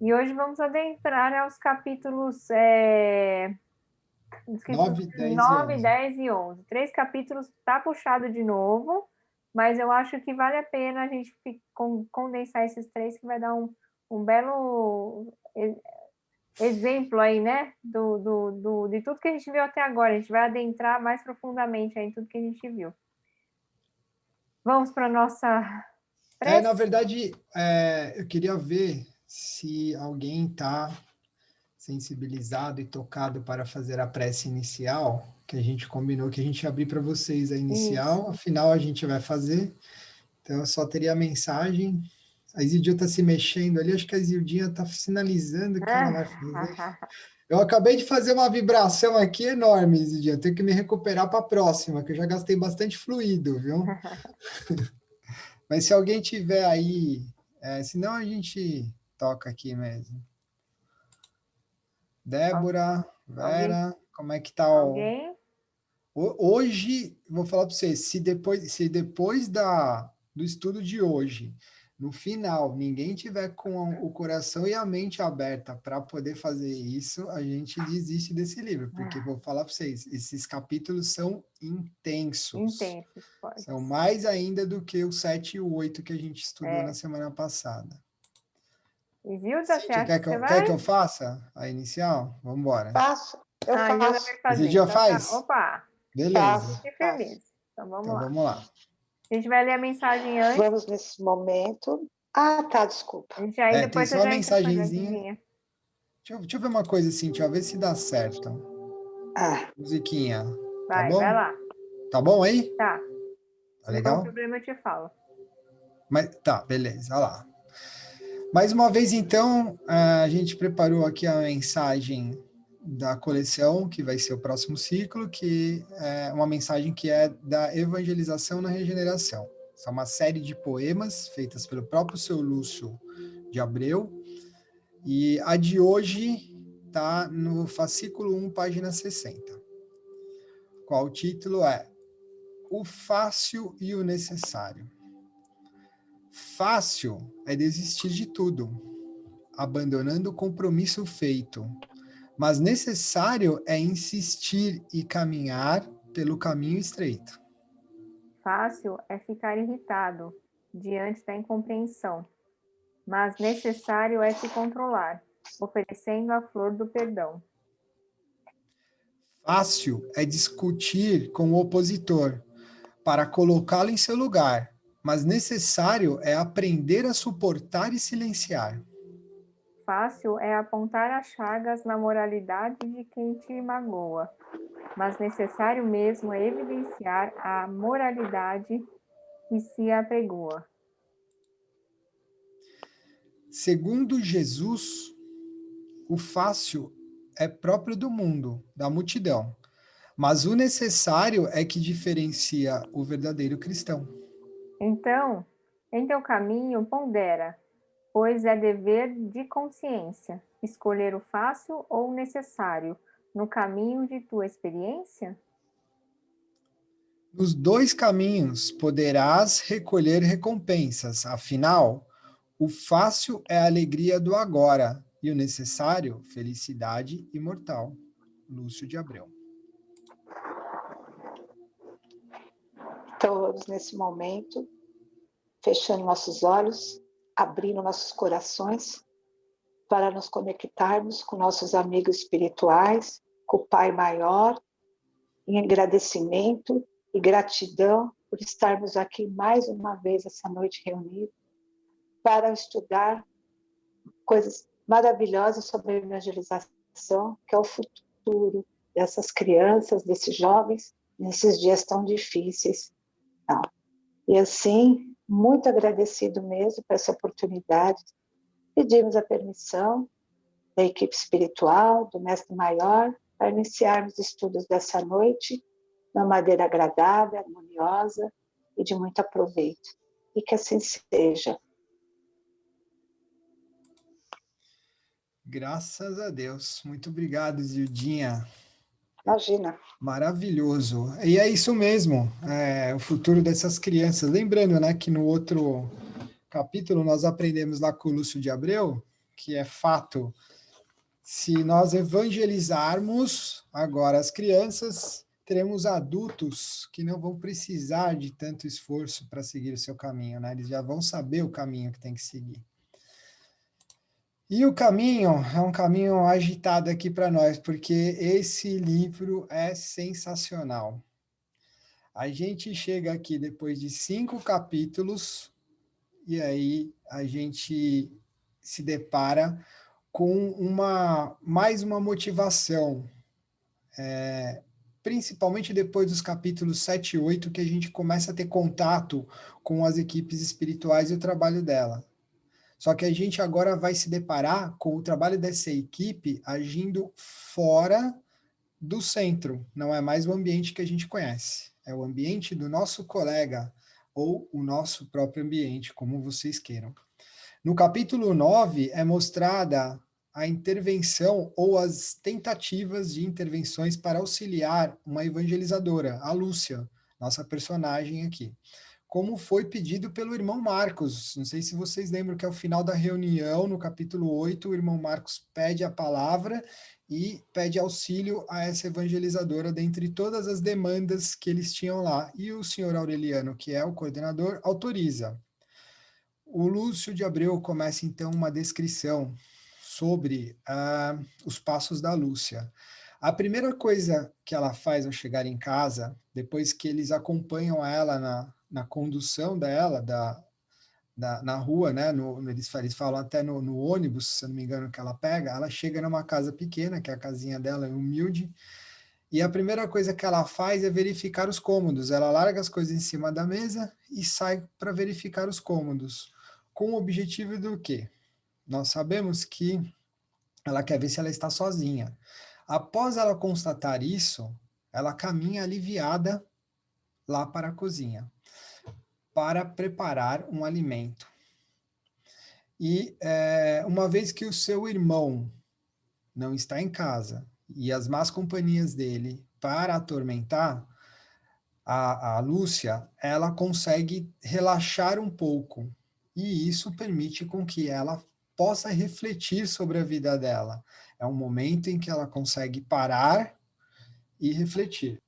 E hoje vamos adentrar aos capítulos esqueci, 9, 10 e 9, 11. 10 e 11. 3 capítulos, tá puxado de novo, mas eu acho que vale a pena a gente condensar esses três, que vai dar um belo exemplo aí, né? De tudo que a gente viu até agora. A gente vai adentrar mais profundamente aí em tudo que a gente viu. Vamos para a nossa prece? Na verdade, eu queria ver se alguém está sensibilizado e tocado para fazer a prece inicial, que a gente combinou que a gente ia abrir para vocês a inicial, Isso. afinal a gente vai fazer. Então, eu só teria a mensagem. A Isildia está se mexendo ali, acho que a Isildinha está sinalizando que ela vai fazer. Eu acabei de fazer uma vibração aqui enorme, Isildia. Eu tenho que me recuperar para a próxima, que eu já gastei bastante fluido, viu? Mas se alguém tiver aí, senão a gente toca aqui mesmo. Débora, Alguém? Vera, como é que tá o... Alguém? Hoje, vou falar para vocês, se depois do estudo de hoje, no final, ninguém tiver com o coração e a mente aberta para poder fazer isso, a gente desiste desse livro, porque vou falar para vocês, esses capítulos são intensos. Intensos, fortes. São mais ainda do que o 7 e o 8 que a gente estudou na semana passada. Isilda, você Cíntia, acha quer que que você eu, quer que vai? eu faça a inicial? Vamos embora. Faço, eu A Isilda faço, vai fazer. Esse dia Então tá. faz? Opa! Beleza. faço, Que faço. firmeza. Então vamos Então lá. vamos lá. A gente vai ler a mensagem antes. Vamos nesse momento. Ah, tá, desculpa. A gente aí Tem depois só você uma já entra com a mensagenzinha. musiquinha. Deixa eu ver uma coisa assim, deixa eu ver se dá certo. Ah, Musiquinha, tá Vai bom? lá. Tá bom aí? Tá. Tá Se der qualquer legal? problema, eu te falo. Mas, tá, beleza, olha lá. Mais uma vez, então, a gente preparou aqui a mensagem da coleção, que vai ser o próximo ciclo, que é uma mensagem que é da evangelização na regeneração. São uma série de poemas feitas pelo próprio seu Lúcio de Abreu, e a de hoje está no fascículo 1, página 60. Qual o título é O Fácil e o Necessário. Fácil é desistir de tudo, abandonando o compromisso feito, mas necessário é insistir e caminhar pelo caminho estreito. Fácil é ficar irritado diante da incompreensão, mas necessário é se controlar, oferecendo a flor do perdão. Fácil é discutir com o opositor para colocá-lo em seu lugar, mas necessário é aprender a suportar e silenciar. Fácil é apontar as chagas na moralidade de quem te magoa, mas necessário mesmo é evidenciar a moralidade que se apregoa. Segundo Jesus, o fácil é próprio do mundo, da multidão, mas o necessário é que diferencia o verdadeiro cristão. Então, em teu caminho pondera, pois é dever de consciência escolher o fácil ou o necessário no caminho de tua experiência? Nos dois caminhos poderás recolher recompensas, afinal, o fácil é a alegria do agora e o necessário, felicidade imortal. Lúcio de Abreu. todos nesse momento, fechando nossos olhos, abrindo nossos corações para nos conectarmos com nossos amigos espirituais, com o Pai Maior, em agradecimento e gratidão por estarmos aqui mais uma vez essa noite reunidos para estudar coisas maravilhosas sobre a evangelização, que é o futuro dessas crianças, desses jovens, nesses dias tão difíceis. Não. E assim, muito agradecido mesmo por essa oportunidade. Pedimos a permissão da equipe espiritual, do Mestre Maior, para iniciarmos os estudos dessa noite de uma maneira agradável, harmoniosa e de muito aproveito. E que assim seja. Graças a Deus. Muito obrigado, Zildinha. Imagina. Maravilhoso. E é isso mesmo, o futuro dessas crianças. Lembrando, né, que no outro capítulo nós aprendemos lá com o Lúcio de Abreu que é fato. Se nós evangelizarmos agora as crianças, teremos adultos que não vão precisar de tanto esforço para seguir o seu caminho, né? Eles já vão saber o caminho que tem que seguir. E o caminho é um caminho agitado aqui para nós, porque esse livro é sensacional. A gente chega aqui depois de 5 capítulos, e aí a gente se depara com mais uma motivação, principalmente depois dos capítulos 7 e 8, que a gente começa a ter contato com as equipes espirituais e o trabalho dela. Só que a gente agora vai se deparar com o trabalho dessa equipe agindo fora do centro. Não é mais o ambiente que a gente conhece. É o ambiente do nosso colega ou o nosso próprio ambiente, como vocês queiram. No capítulo 9 é mostrada a intervenção ou as tentativas de intervenções para auxiliar uma evangelizadora, a Lúcia, nossa personagem aqui. Como foi pedido pelo irmão Marcos. Não sei se vocês lembram que ao final da reunião, no capítulo 8, o irmão Marcos pede a palavra e pede auxílio a essa evangelizadora dentre todas as demandas que eles tinham lá. E o senhor Aureliano, que é o coordenador, autoriza. O Lúcio de Abreu começa, então, uma descrição sobre os passos da Lúcia. A primeira coisa que ela faz ao chegar em casa, depois que eles acompanham ela na condução dela, na rua, né? Eles falam até no ônibus, se não me engano, que ela pega, ela chega numa casa pequena, que é a casinha dela, é humilde, e a primeira coisa que ela faz é verificar os cômodos. Ela larga as coisas em cima da mesa e sai para verificar os cômodos. Com o objetivo do quê? Nós sabemos que ela quer ver se ela está sozinha. Após ela constatar isso, ela caminha aliviada lá para a cozinha, para preparar um alimento. E uma vez que o seu irmão não está em casa, e as más companhias dele para atormentar, a Lúcia, ela consegue relaxar um pouco, e isso permite com que ela possa refletir sobre a vida dela. É um momento em que ela consegue parar e refletir.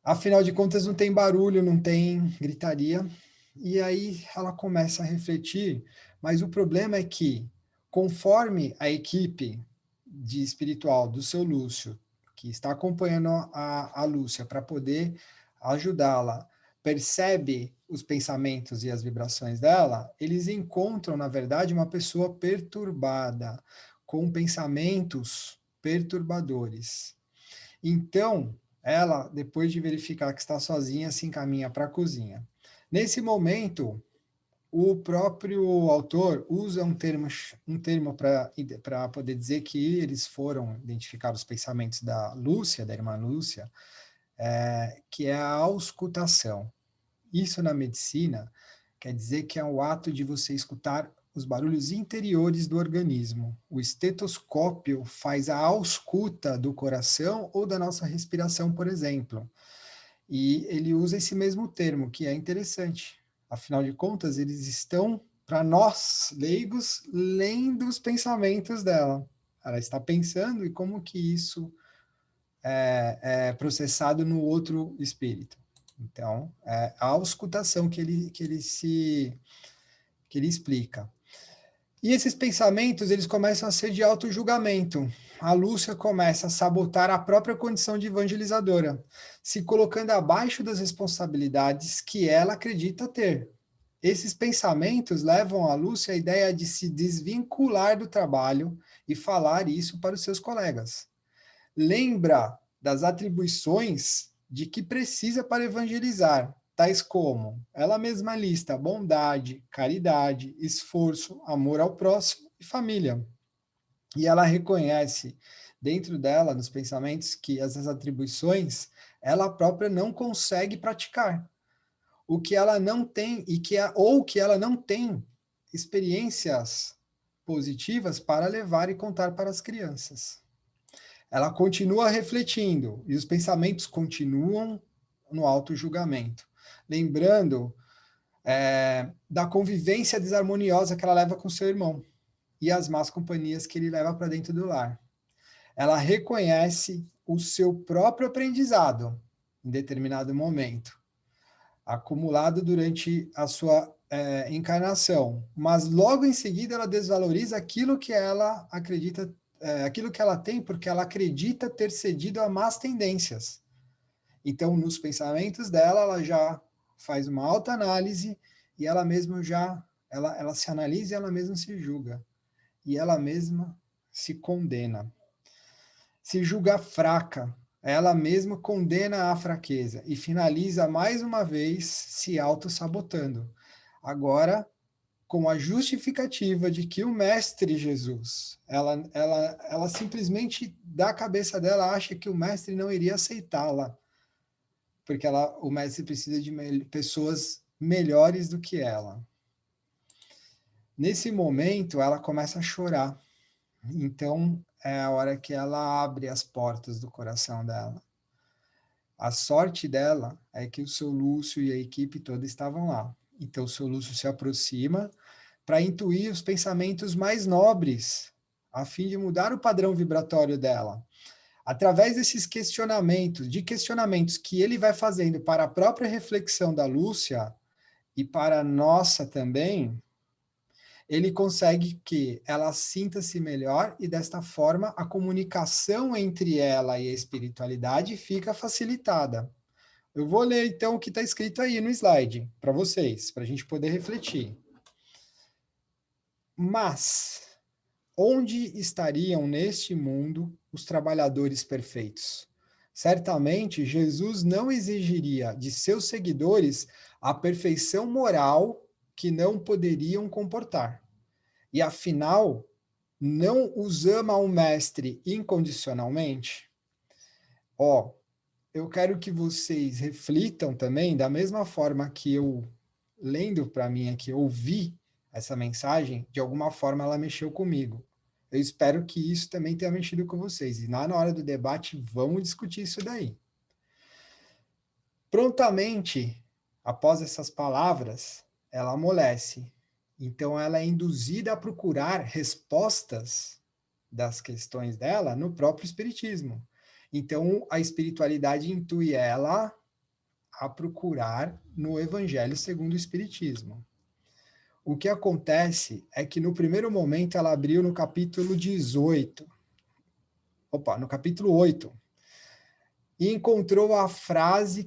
Afinal de contas, não tem barulho, não tem gritaria, e aí ela começa a refletir, mas o problema é que, conforme a equipe de espiritual do seu Lúcio, que está acompanhando a Lúcia para poder ajudá-la, percebe os pensamentos e as vibrações dela, eles encontram, na verdade, uma pessoa perturbada, com pensamentos perturbadores. Então, ela, depois de verificar que está sozinha, se encaminha para a cozinha. Nesse momento, o próprio autor usa um termo para poder dizer que eles foram identificar os pensamentos da Lúcia, da irmã Lúcia, que é a auscultação. Isso na medicina quer dizer que é o ato de você escutar os barulhos interiores do organismo. O estetoscópio faz a ausculta do coração ou da nossa respiração, por exemplo. E ele usa esse mesmo termo, que é interessante. Afinal de contas, eles estão, para nós, leigos, lendo os pensamentos dela. Ela está pensando e como que isso é processado no outro espírito. Então, é a auscultação que ele explica. E esses pensamentos, eles começam a ser de auto-julgamento. A Lúcia começa a sabotar a própria condição de evangelizadora, se colocando abaixo das responsabilidades que ela acredita ter. Esses pensamentos levam a Lúcia à ideia de se desvincular do trabalho e falar isso para os seus colegas. Lembra das atribuições de que precisa para evangelizar, tais como ela mesma lista bondade, caridade, esforço, amor ao próximo e família. E ela reconhece dentro dela, nos pensamentos, que essas atribuições ela própria não consegue praticar. O que ela não tem, ou que ela não tem experiências positivas para levar e contar para as crianças. Ela continua refletindo e os pensamentos continuam no auto-julgamento. Lembrando da convivência desarmoniosa que ela leva com seu irmão. e as más companhias que ele leva para dentro do lar. Ela reconhece o seu próprio aprendizado em determinado momento, acumulado durante a sua encarnação, mas logo em seguida ela desvaloriza aquilo que ela acredita, aquilo que ela tem, porque ela acredita ter cedido a más tendências. Então, nos pensamentos dela, ela já faz uma autoanálise e ela mesma ela se analisa e ela mesma se julga. E ela mesma se condena. Se julga fraca, ela mesma condena a fraqueza e finaliza mais uma vez se auto-sabotando. Agora, com a justificativa de que o Mestre Jesus, ela simplesmente, da cabeça dela, acha que o Mestre não iria aceitá-la, porque o Mestre precisa de pessoas melhores do que ela. Nesse momento, ela começa a chorar. Então, é a hora que ela abre as portas do coração dela. A sorte dela é que o seu Lúcio e a equipe toda estavam lá. Então, o seu Lúcio se aproxima para intuir os pensamentos mais nobres, a fim de mudar o padrão vibratório dela. Através desses questionamentos que ele vai fazendo para a própria reflexão da Lúcia e para a nossa também, ele consegue que ela sinta-se melhor e, desta forma, a comunicação entre ela e a espiritualidade fica facilitada. Eu vou ler, então, o que está escrito aí no slide, para vocês, para a gente poder refletir. Mas, onde estariam neste mundo os trabalhadores perfeitos? Certamente, Jesus não exigiria de seus seguidores a perfeição moral que não poderiam comportar. E, afinal, não os ama o Mestre incondicionalmente? Eu quero que vocês reflitam também, da mesma forma que eu, lendo para mim aqui, ouvi essa mensagem, de alguma forma ela mexeu comigo. Eu espero que isso também tenha mexido com vocês. E na hora do debate, vamos discutir isso daí. Prontamente, após essas palavras, ela amolece. Então, ela é induzida a procurar respostas das questões dela no próprio Espiritismo. Então, a espiritualidade intui ela a procurar no Evangelho segundo o Espiritismo. O que acontece é que, no primeiro momento, ela abriu no capítulo 18. No capítulo 8. E encontrou a frase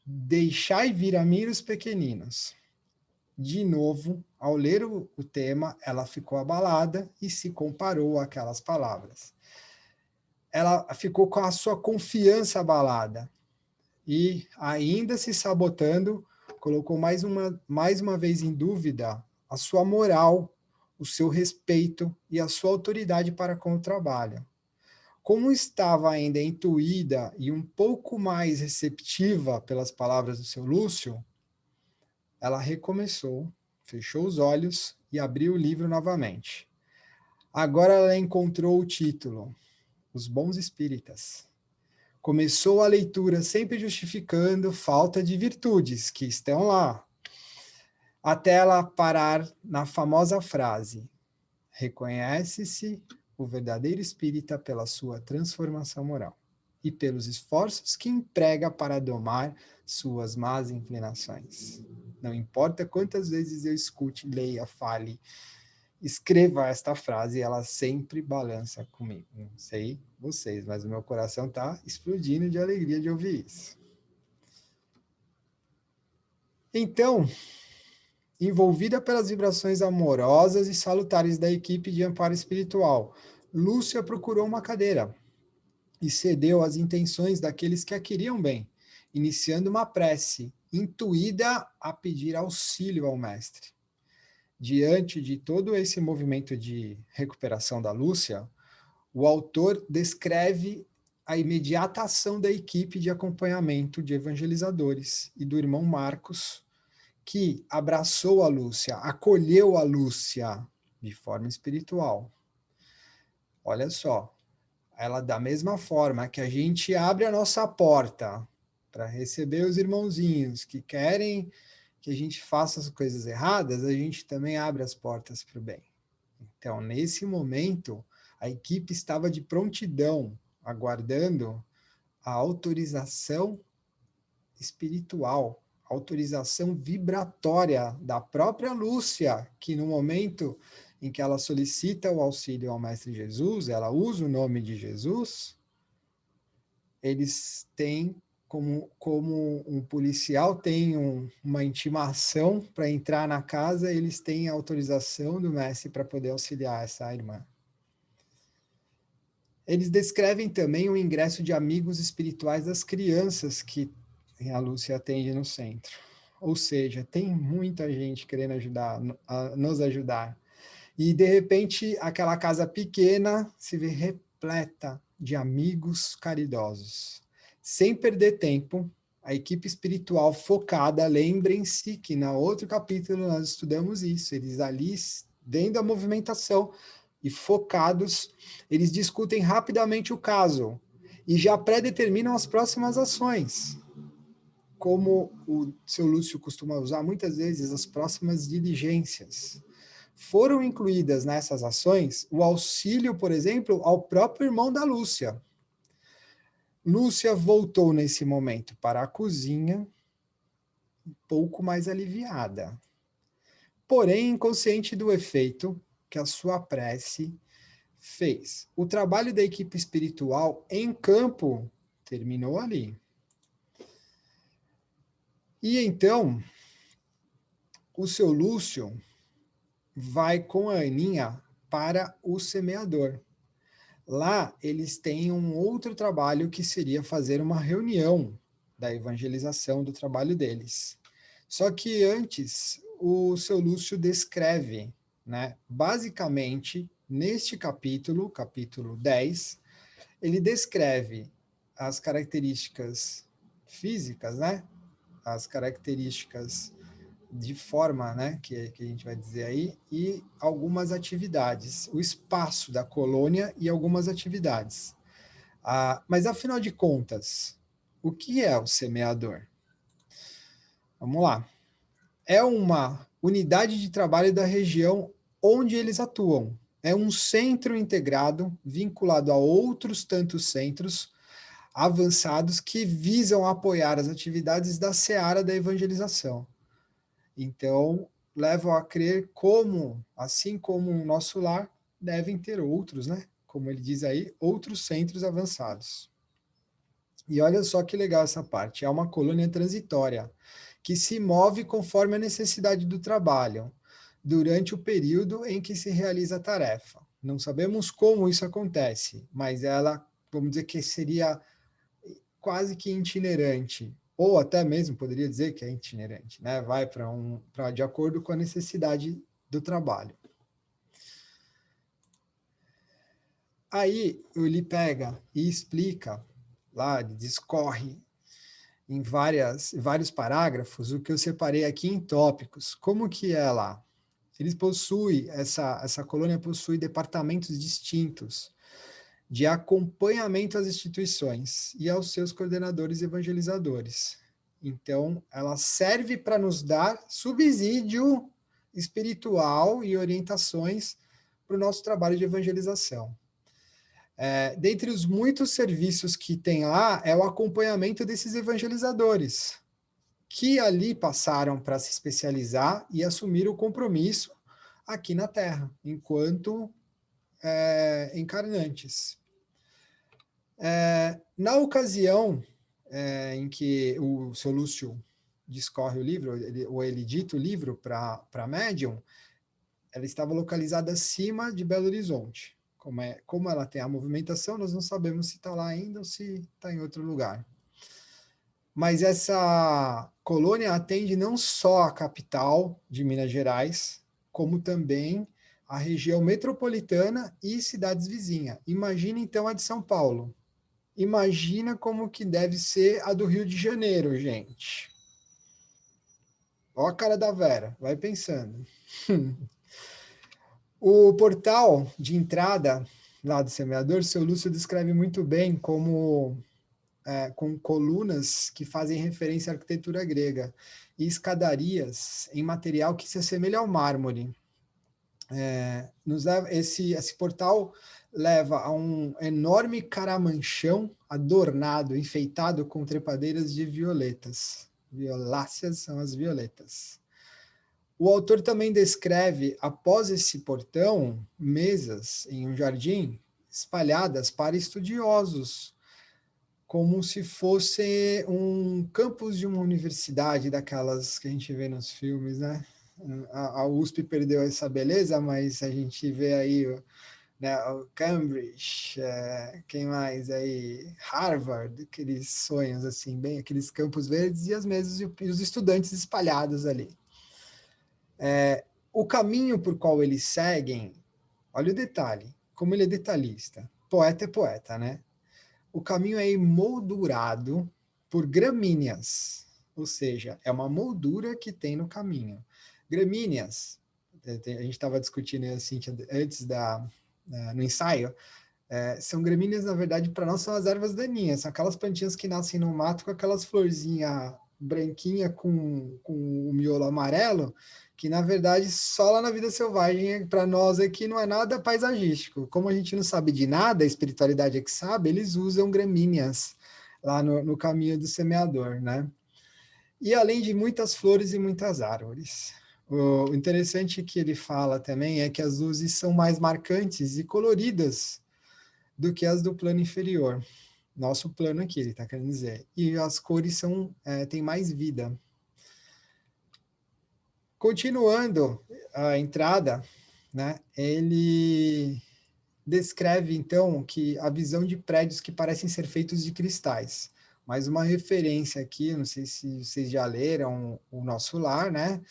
deixai vir a mim os pequeninos. De novo, ao ler o tema, ela ficou abalada e se comparou àquelas palavras. Ela ficou com a sua confiança abalada e, ainda se sabotando, colocou mais uma vez em dúvida a sua moral, o seu respeito e a sua autoridade para com o trabalho. Como estava ainda intuída e um pouco mais receptiva pelas palavras do seu Lúcio, ela recomeçou, fechou os olhos e abriu o livro novamente. Agora ela encontrou o título, Os Bons Espíritas. Começou a leitura sempre justificando falta de virtudes que estão lá, até ela parar na famosa frase: reconhece-se o verdadeiro espírita pela sua transformação moral e pelos esforços que emprega para domar suas más inclinações. Não importa quantas vezes eu escute, leia, fale, escreva esta frase, ela sempre balança comigo. Não sei vocês, mas o meu coração está explodindo de alegria de ouvir isso. Então, envolvida pelas vibrações amorosas e salutares da equipe de amparo espiritual, Lúcia procurou uma cadeira e cedeu às intenções daqueles que a queriam bem, iniciando uma prece, intuída a pedir auxílio ao mestre. Diante de todo esse movimento de recuperação da Lúcia, o autor descreve a imediata ação da equipe de acompanhamento de evangelizadores e do irmão Marcos, que abraçou a Lúcia, acolheu a Lúcia de forma espiritual. Olha só, ela da mesma forma que a gente abre a nossa porta para receber os irmãozinhos que querem que a gente faça as coisas erradas, a gente também abre as portas para o bem. Então, nesse momento, a equipe estava de prontidão, aguardando a autorização espiritual, autorização vibratória da própria Lúcia, que no momento em que ela solicita o auxílio ao Mestre Jesus, ela usa o nome de Jesus, eles têm, como um policial tem uma intimação para entrar na casa, eles têm a autorização do Mestre para poder auxiliar essa irmã. Eles descrevem também o ingresso de amigos espirituais das crianças que a Lúcia atende no centro. Ou seja, tem muita gente querendo nos ajudar. E, de repente, aquela casa pequena se vê repleta de amigos caridosos. Sem perder tempo, a equipe espiritual focada, lembrem-se que no outro capítulo nós estudamos isso, eles ali, vendo a movimentação e focados, eles discutem rapidamente o caso e já pré-determinam as próximas ações. Como o seu Lúcio costuma usar muitas vezes, as próximas diligências. Foram incluídas nessas ações o auxílio, por exemplo, ao próprio irmão da Lúcia. Lúcia voltou nesse momento para a cozinha, um pouco mais aliviada, porém inconsciente do efeito que a sua prece fez. O trabalho da equipe espiritual em campo terminou ali. E então, o seu Lúcio vai com a Aninha para o semeador. Lá, eles têm um outro trabalho que seria fazer uma reunião da evangelização do trabalho deles. Só que antes, o seu Lúcio descreve, né, basicamente, neste capítulo, capítulo 10, ele descreve as características físicas, né, as características de forma, né, que a gente vai dizer aí, e algumas atividades, o espaço da colônia e algumas atividades. Mas, afinal de contas, o que é o semeador? Vamos lá. É uma unidade de trabalho da região onde eles atuam. É um centro integrado, vinculado a outros tantos centros avançados que visam apoiar as atividades da seara da evangelização. Então, levam a crer como, assim como o nosso lar, devem ter outros, né? Como ele diz aí, outros centros avançados. E olha só que legal essa parte, é uma colônia transitória, que se move conforme a necessidade do trabalho, durante o período em que se realiza a tarefa. Não sabemos como isso acontece, mas ela, vamos dizer que seria quase que itinerante, ou até mesmo poderia dizer que é itinerante, né? Vai de acordo com a necessidade do trabalho. Aí ele pega e explica, lá discorre em vários parágrafos, o que eu separei aqui em tópicos. Como que é lá? Eles possuem, essa colônia possui departamentos distintos de acompanhamento às instituições e aos seus coordenadores evangelizadores. Então, ela serve para nos dar subsídio espiritual e orientações para o nosso trabalho de evangelização. Dentre os muitos serviços que tem lá, é o acompanhamento desses evangelizadores, que ali passaram para se especializar e assumir o compromisso aqui na Terra, enquanto encarnantes. Na ocasião em que o seu Lúcio discorre o livro, ou ele dita o livro para a médium, ela estava localizada acima de Belo Horizonte. Como ela tem a movimentação, nós não sabemos se está lá ainda ou se está em outro lugar. Mas essa colônia atende não só a capital de Minas Gerais, como também a região metropolitana e cidades vizinhas. Imagina, então, a de São Paulo. Imagina como que deve ser a do Rio de Janeiro, gente. Ó a cara da Vera, vai pensando. O portal de entrada lá do semeador, seu Lúcio descreve muito bem como com colunas que fazem referência à arquitetura grega e escadarias em material que se assemelha ao mármore. Esse portal leva a um enorme caramanchão adornado, enfeitado com trepadeiras de violetas. Violáceas são as violetas. O autor também descreve, após esse portão, mesas em um jardim espalhadas para estudiosos, como se fosse um campus de uma universidade, daquelas que a gente vê nos filmes, né? A USP perdeu essa beleza, mas a gente vê aí, né, o Cambridge, quem mais aí? Harvard, aqueles sonhos assim, bem, aqueles campos verdes e as mesas e os estudantes espalhados ali. O caminho por qual eles seguem, olha o detalhe, como ele é detalhista. Poeta é poeta, né? O caminho é emoldurado por gramíneas, ou seja, é uma moldura que tem no caminho. Gramíneas, a gente estava discutindo assim, antes no ensaio, são gramíneas, na verdade, para nós são as ervas daninhas, são aquelas plantinhas que nascem no mato com aquelas florzinhas branquinha com o miolo amarelo, que na verdade só lá na vida selvagem, para nós aqui não é nada paisagístico. Como a gente não sabe de nada, a espiritualidade é que sabe, eles usam gramíneas lá no caminho do semeador, né? E além de muitas flores e muitas árvores. O interessante que ele fala também é que as luzes são mais marcantes e coloridas do que as do plano inferior. Nosso plano aqui, ele está querendo dizer. E as cores têm mais vida. Continuando a entrada, né, ele descreve, então, que a visão de prédios que parecem ser feitos de cristais. Mais uma referência aqui, não sei se vocês já leram O Nosso Lar, né?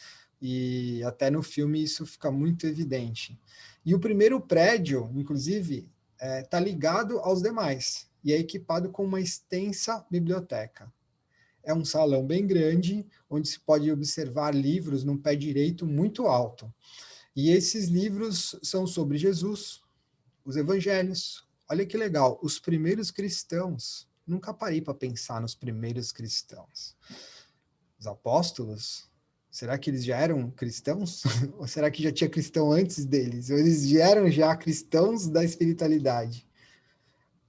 E até no filme isso fica muito evidente. E o primeiro prédio, inclusive, está ligado aos demais e é equipado com uma extensa biblioteca. É um salão bem grande, onde se pode observar livros num pé direito muito alto. E esses livros são sobre Jesus, os evangelhos. Olha que legal, os primeiros cristãos. Nunca parei para pensar nos primeiros cristãos. Os apóstolos, será que eles já eram cristãos? Ou será que já tinha cristão antes deles? Ou eles já eram já cristãos da espiritualidade?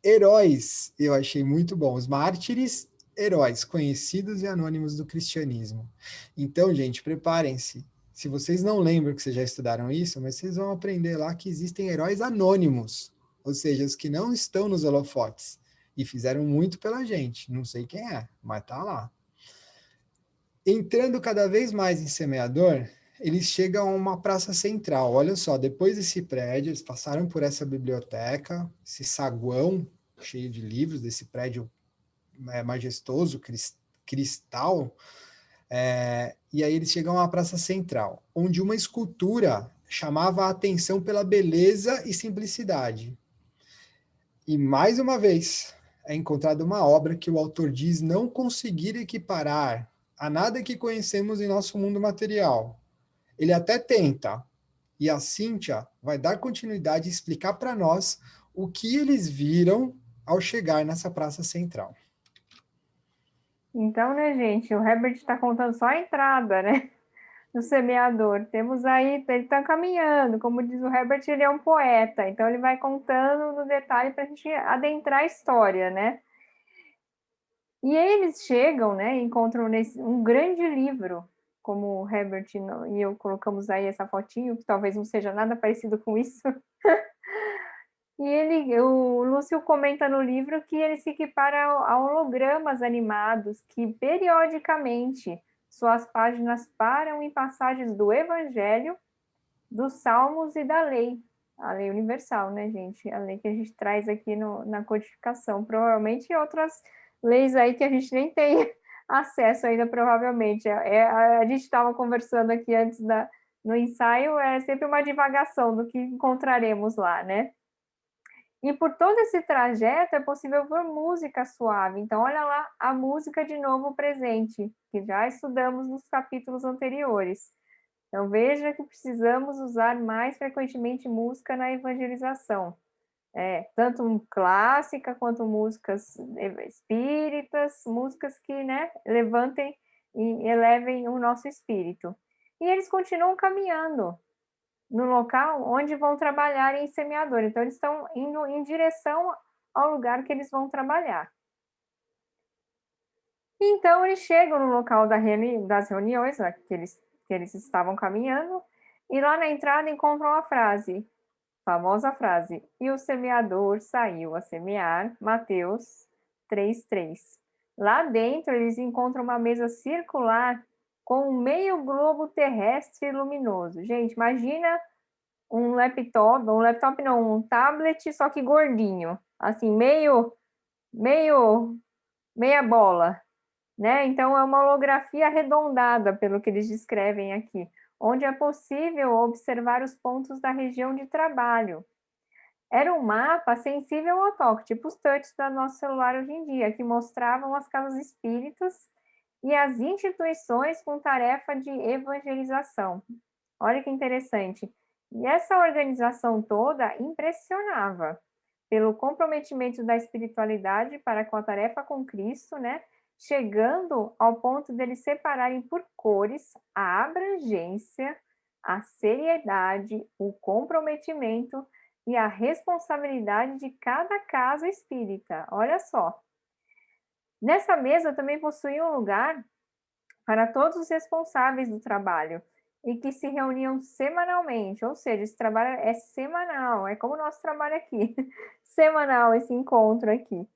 Heróis, eu achei muito bom. Os mártires, heróis, conhecidos e anônimos do cristianismo. Então, gente, preparem-se. Se vocês não lembram que vocês já estudaram isso, mas vocês vão aprender lá que existem heróis anônimos, ou seja, os que não estão nos holofotes e fizeram muito pela gente. Não sei quem é, mas tá lá. Entrando cada vez mais em Semeador, eles chegam a uma praça central. Olha só, depois desse prédio, eles passaram por essa biblioteca, esse saguão cheio de livros, desse prédio majestoso, cristal, e aí eles chegam à praça central, onde uma escultura chamava a atenção pela beleza e simplicidade. E, mais uma vez, é encontrada uma obra que o autor diz não conseguir equiparar a nada que conhecemos em nosso mundo material. Ele até tenta, e a Cíntia vai dar continuidade e explicar para nós o que eles viram ao chegar nessa praça central. Então, né, gente, o Herbert está contando só a entrada, né, do semeador. Temos aí, ele está caminhando, como diz o Herbert, ele é um poeta, então ele vai contando no detalhe para a gente adentrar a história, né. E aí eles chegam, né, e encontram um grande livro, como o Herbert e eu colocamos aí essa fotinho, que talvez não seja nada parecido com isso. E o Lúcio comenta no livro que ele se equipara a hologramas animados que, periodicamente, suas páginas param em passagens do Evangelho, dos Salmos e da lei. A lei universal, né, gente? A lei que a gente traz aqui na codificação. Provavelmente outras leis aí que a gente nem tem acesso ainda, provavelmente. A gente estava conversando aqui antes no ensaio, é sempre uma divagação do que encontraremos lá, né? E por todo esse trajeto é possível ver música suave. Então, olha lá a música de novo presente, que já estudamos nos capítulos anteriores. Então, veja que precisamos usar mais frequentemente música na evangelização. tanto clássica quanto músicas espíritas, músicas que, né, levantem e elevem o nosso espírito. E eles continuam caminhando no local onde vão trabalhar em semeador. Então, eles estão indo em direção ao lugar que eles vão trabalhar. Então, eles chegam no local das reuniões, né, que eles estavam caminhando, e lá na entrada encontram a famosa frase, e o semeador saiu a semear, Mateus 3:3. Lá dentro, eles encontram uma mesa circular com um meio globo terrestre luminoso. Gente, imagina um laptop não, um tablet, só que gordinho, assim, meia bola, né? Então, é uma holografia arredondada, pelo que eles descrevem aqui, onde é possível observar os pontos da região de trabalho. Era um mapa sensível ao toque, tipo os touch do nosso celular hoje em dia, que mostravam as casas espíritas e as instituições com tarefa de evangelização. Olha que interessante. E essa organização toda impressionava pelo comprometimento da espiritualidade para com a tarefa com Cristo, né? Chegando ao ponto deles separarem por cores a abrangência, a seriedade, o comprometimento e a responsabilidade de cada casa espírita. Olha só. Nessa mesa também possuía um lugar para todos os responsáveis do trabalho e que se reuniam semanalmente, ou seja, esse trabalho é semanal, é como o nosso trabalho aqui, semanal esse encontro aqui.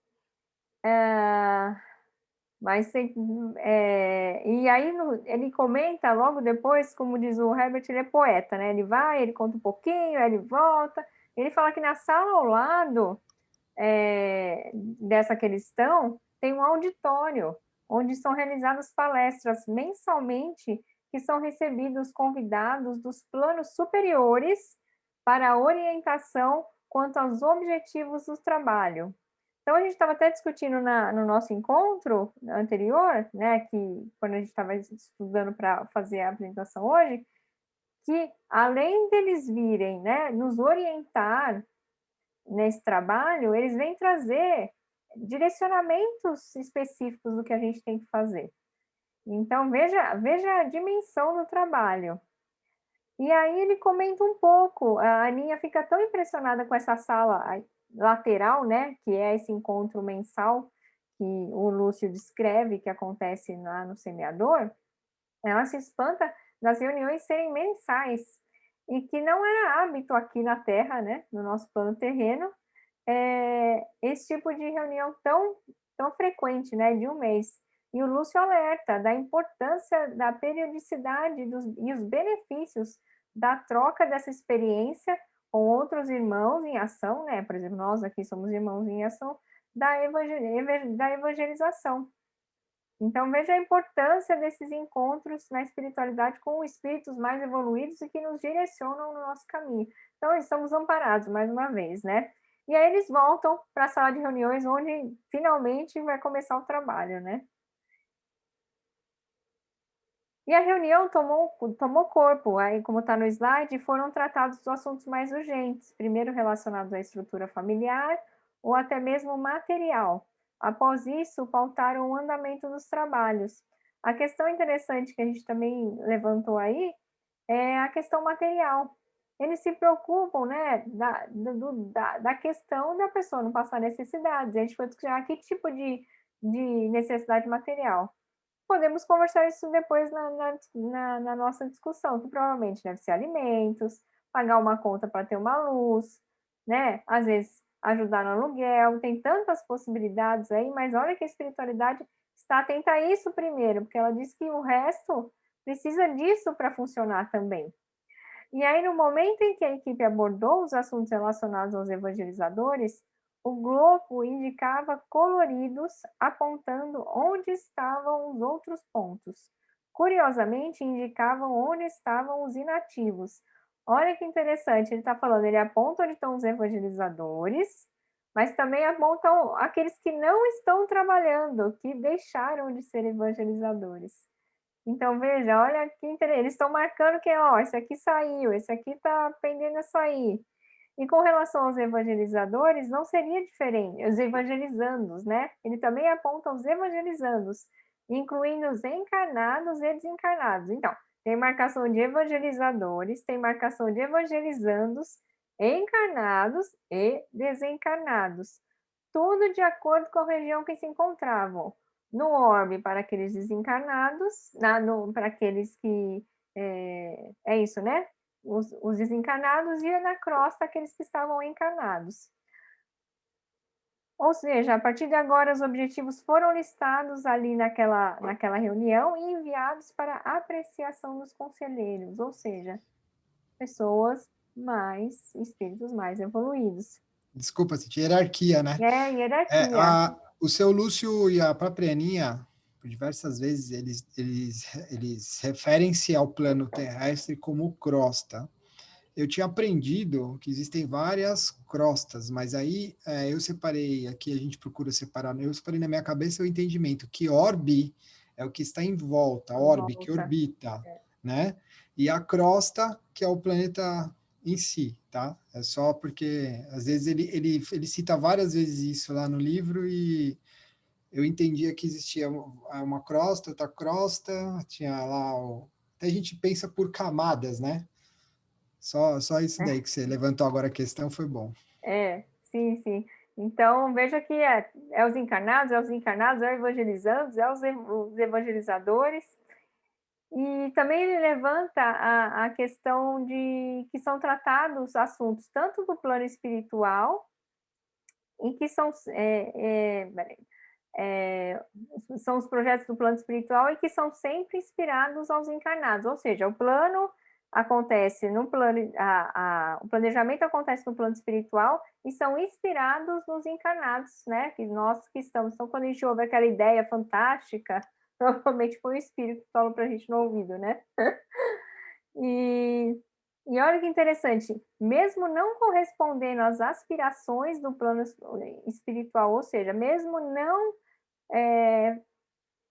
E aí ele comenta logo depois, como diz o Herbert, ele é poeta, né? Ele vai, ele conta um pouquinho, aí ele volta. Ele fala que na sala ao lado dessa que eles estão, tem um auditório, onde são realizadas palestras mensalmente, que são recebidos convidados dos planos superiores para a orientação quanto aos objetivos do trabalho. Então, a gente estava até discutindo no nosso encontro anterior, né, que quando a gente estava estudando para fazer a apresentação hoje, que além deles virem, né, nos orientar nesse trabalho, eles vêm trazer direcionamentos específicos do que a gente tem que fazer. Então, veja a dimensão do trabalho. E aí ele comenta um pouco, a Aninha fica tão impressionada com essa sala lateral, né, que é esse encontro mensal que o Lúcio descreve, que acontece lá no semeador, ela se espanta das reuniões serem mensais, e que não era hábito aqui na Terra, né, no nosso plano terreno, esse tipo de reunião tão frequente, né, de um mês. E o Lúcio alerta da importância da periodicidade e os benefícios da troca dessa experiência com outros irmãos em ação, né? Por exemplo, nós aqui somos irmãos em ação da evangelização. Então, veja a importância desses encontros na espiritualidade com espíritos mais evoluídos e que nos direcionam no nosso caminho. Então, estamos amparados, mais uma vez, né? E aí eles voltam para a sala de reuniões, onde finalmente vai começar o trabalho, né? E a reunião tomou corpo, aí como está no slide, foram tratados os assuntos mais urgentes, primeiro relacionados à estrutura familiar ou até mesmo material. Após isso, pautaram o andamento dos trabalhos. A questão interessante que a gente também levantou aí é a questão material. Eles se preocupam, né, da questão da pessoa não passar necessidades. A gente foi discutir que tipo de necessidade material. Podemos conversar isso depois na nossa discussão, que provavelmente deve ser alimentos, pagar uma conta para ter uma luz, né? Às vezes ajudar no aluguel, tem tantas possibilidades aí, mas olha que a espiritualidade está atenta a isso primeiro, porque ela diz que o resto precisa disso para funcionar também. E aí, no momento em que a equipe abordou os assuntos relacionados aos evangelizadores, o globo indicava coloridos apontando onde estavam os outros pontos. Curiosamente, indicavam onde estavam os inativos. Olha que interessante, ele está falando, ele aponta onde estão os evangelizadores, mas também apontam aqueles que não estão trabalhando, que deixaram de ser evangelizadores. Então, veja, olha que interessante. Eles estão marcando que, ó, esse aqui saiu, esse aqui está pendendo a sair. E com relação aos evangelizadores, não seria diferente, os evangelizandos, né? Ele também aponta os evangelizandos, incluindo os encarnados e desencarnados. Então, tem marcação de evangelizadores, tem marcação de evangelizandos, encarnados e desencarnados. Tudo de acordo com a região que se encontravam. No orbe, para aqueles desencarnados, para aqueles que... é isso, né? Os desencarnados, e na crosta aqueles que estavam encarnados. Ou seja, a partir de agora, os objetivos foram listados ali naquela reunião e enviados para apreciação dos conselheiros, ou seja, espíritos mais evoluídos. Desculpa, hierarquia, né? Hierarquia. O seu Lúcio e a própria Aninha, por diversas vezes, eles referem-se ao plano terrestre como crosta. Eu tinha aprendido que existem várias crostas, mas aí eu separei, aqui a gente procura separar, eu separei na minha cabeça o entendimento que orbe é o que está em volta, orbe, que orbita, né? E a crosta, que é o planeta em si, tá? É só porque, às vezes, ele cita várias vezes isso lá no livro e eu entendia que existia uma crosta, outra crosta, tinha lá até a gente pensa por camadas, né? Só isso daí que você levantou agora a questão foi bom. Sim, sim. Então, veja que é os encarnados, é os evangelizandos, os evangelizadores. E também ele levanta a questão de que são tratados assuntos tanto do plano espiritual, e que são os projetos do plano espiritual e que são sempre inspirados aos encarnados, ou seja, o plano acontece no plano, o planejamento acontece no plano espiritual e são inspirados nos encarnados, né? Que nós que estamos, então quando a gente ouve aquela ideia fantástica, provavelmente foi o espírito que falou para a gente no ouvido, né? E olha que interessante, mesmo não correspondendo às aspirações do plano espiritual, ou seja, mesmo não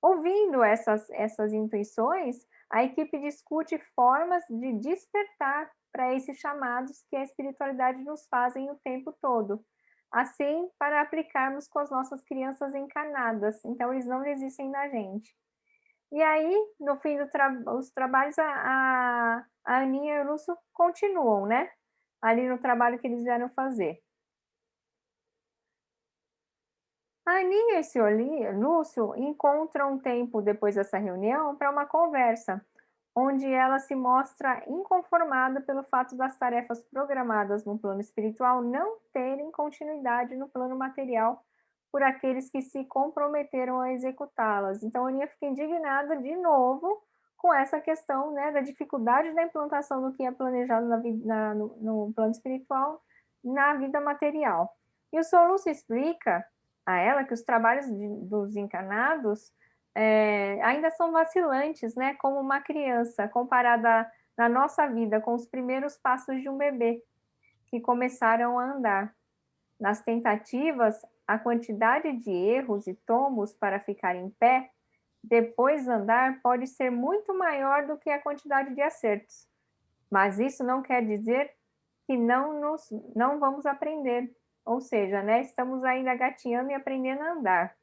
ouvindo essas intuições, a equipe discute formas de despertar para esses chamados que a espiritualidade nos fazem o tempo todo. Assim, para aplicarmos com as nossas crianças encarnadas. Então, eles não desistem da gente. E aí, no fim dos trabalhos, a Aninha e o Lúcio continuam, né? Ali no trabalho que eles vieram fazer. A Aninha e o senhor Lúcio encontram um tempo depois dessa reunião para uma conversa, onde ela se mostra inconformada pelo fato das tarefas programadas no plano espiritual não terem continuidade no plano material por aqueles que se comprometeram a executá-las. Então, a Aninha fica indignada de novo com essa questão, né, da dificuldade da implantação do que é planejado no plano espiritual na vida material. E o senhor Lúcio explica a ela que os trabalhos dos encarnados ainda são vacilantes, né? Como uma criança, comparada na nossa vida com os primeiros passos de um bebê que começaram a andar. Nas tentativas, a quantidade de erros e tombos para ficar em pé, depois andar, pode ser muito maior do que a quantidade de acertos. Mas isso não quer dizer que não vamos aprender. Ou seja, né, estamos ainda gatinhando e aprendendo a andar.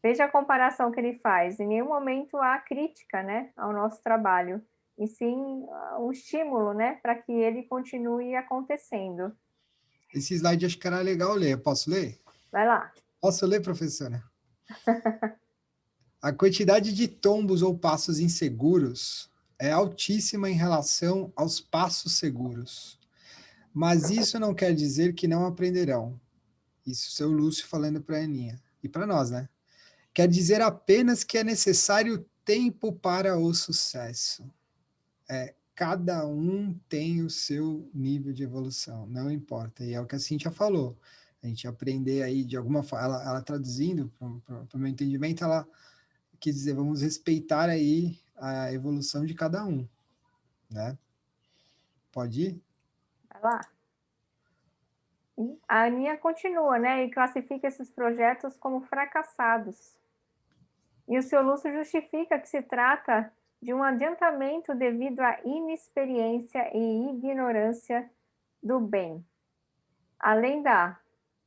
Veja a comparação que ele faz. Em nenhum momento há crítica, né, ao nosso trabalho, e sim um estímulo, né, para que ele continue acontecendo. Esse slide acho que era legal ler. Posso ler? Vai lá. Posso ler, professora? A quantidade de tombos ou passos inseguros é altíssima em relação aos passos seguros. Mas isso não quer dizer que não aprenderão. Isso o seu Lúcio falando para a Aninha. E para nós, né? Quer dizer apenas que é necessário tempo para o sucesso. Cada um tem o seu nível de evolução, não importa. E é o que a Cíntia falou. A gente aprender aí de alguma forma, ela traduzindo para o meu entendimento, ela quis dizer, vamos respeitar aí a evolução de cada um, né? Pode ir? Vai lá. A Aninha continua, né, e classifica esses projetos como fracassados. E o seu Lúcio justifica que se trata de um adiantamento devido à inexperiência e ignorância do bem. Além da,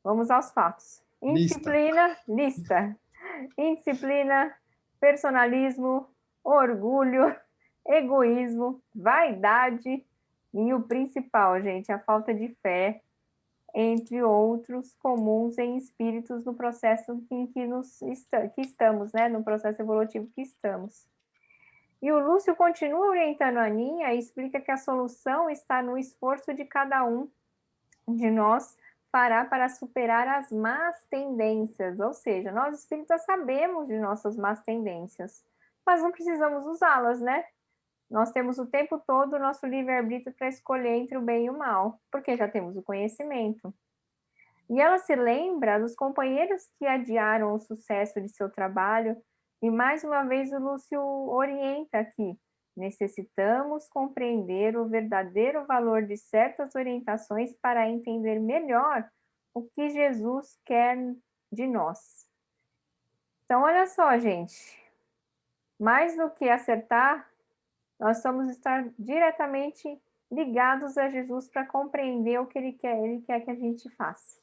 vamos aos fatos. Indisciplina, lista. Indisciplina, personalismo, orgulho, egoísmo, vaidade e o principal, gente, a falta de fé, entre outros comuns em espíritos no processo em que estamos, né? No processo evolutivo que estamos. E o Lúcio continua orientando a Aninha e explica que a solução está no esforço de cada um de nós fará para superar as más tendências, ou seja, nós espíritas sabemos de nossas más tendências, mas não precisamos usá-las, né? Nós temos o tempo todo o nosso livre-arbítrio para escolher entre o bem e o mal, porque já temos o conhecimento. E ela se lembra dos companheiros que adiaram o sucesso de seu trabalho, e mais uma vez o Lúcio orienta aqui: necessitamos compreender o verdadeiro valor de certas orientações para entender melhor o que Jesus quer de nós. Então, olha só, gente, mais do que acertar, nós vamos estar diretamente ligados a Jesus para compreender o que ele quer que a gente faça.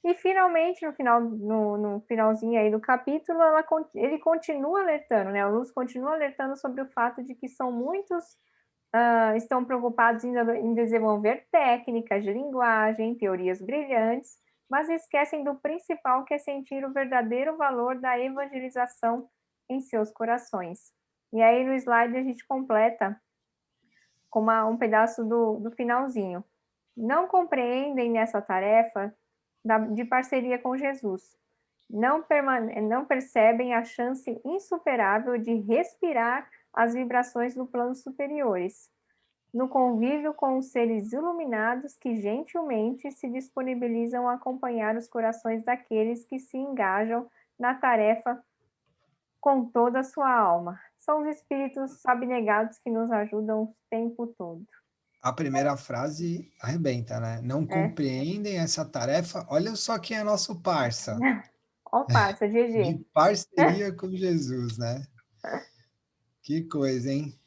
E finalmente, no finalzinho aí do capítulo, ele continua alertando, né? O Lúcio continua alertando sobre o fato de que são muitos estão preocupados em desenvolver técnicas de linguagem, teorias brilhantes, mas esquecem do principal, que é sentir o verdadeiro valor da evangelização em seus corações. E aí no slide a gente completa com um pedaço do finalzinho. Não compreendem nessa tarefa de parceria com Jesus. Não percebem a chance insuperável de respirar as vibrações do plano superiores, no convívio com os seres iluminados que gentilmente se disponibilizam a acompanhar os corações daqueles que se engajam na tarefa com toda a sua alma. São os espíritos abnegados que nos ajudam o tempo todo. A primeira frase arrebenta, né? Não compreendem essa tarefa. Olha só quem é nosso parça. Ó, parça, GG. De parceria com Jesus, né? Que coisa, hein?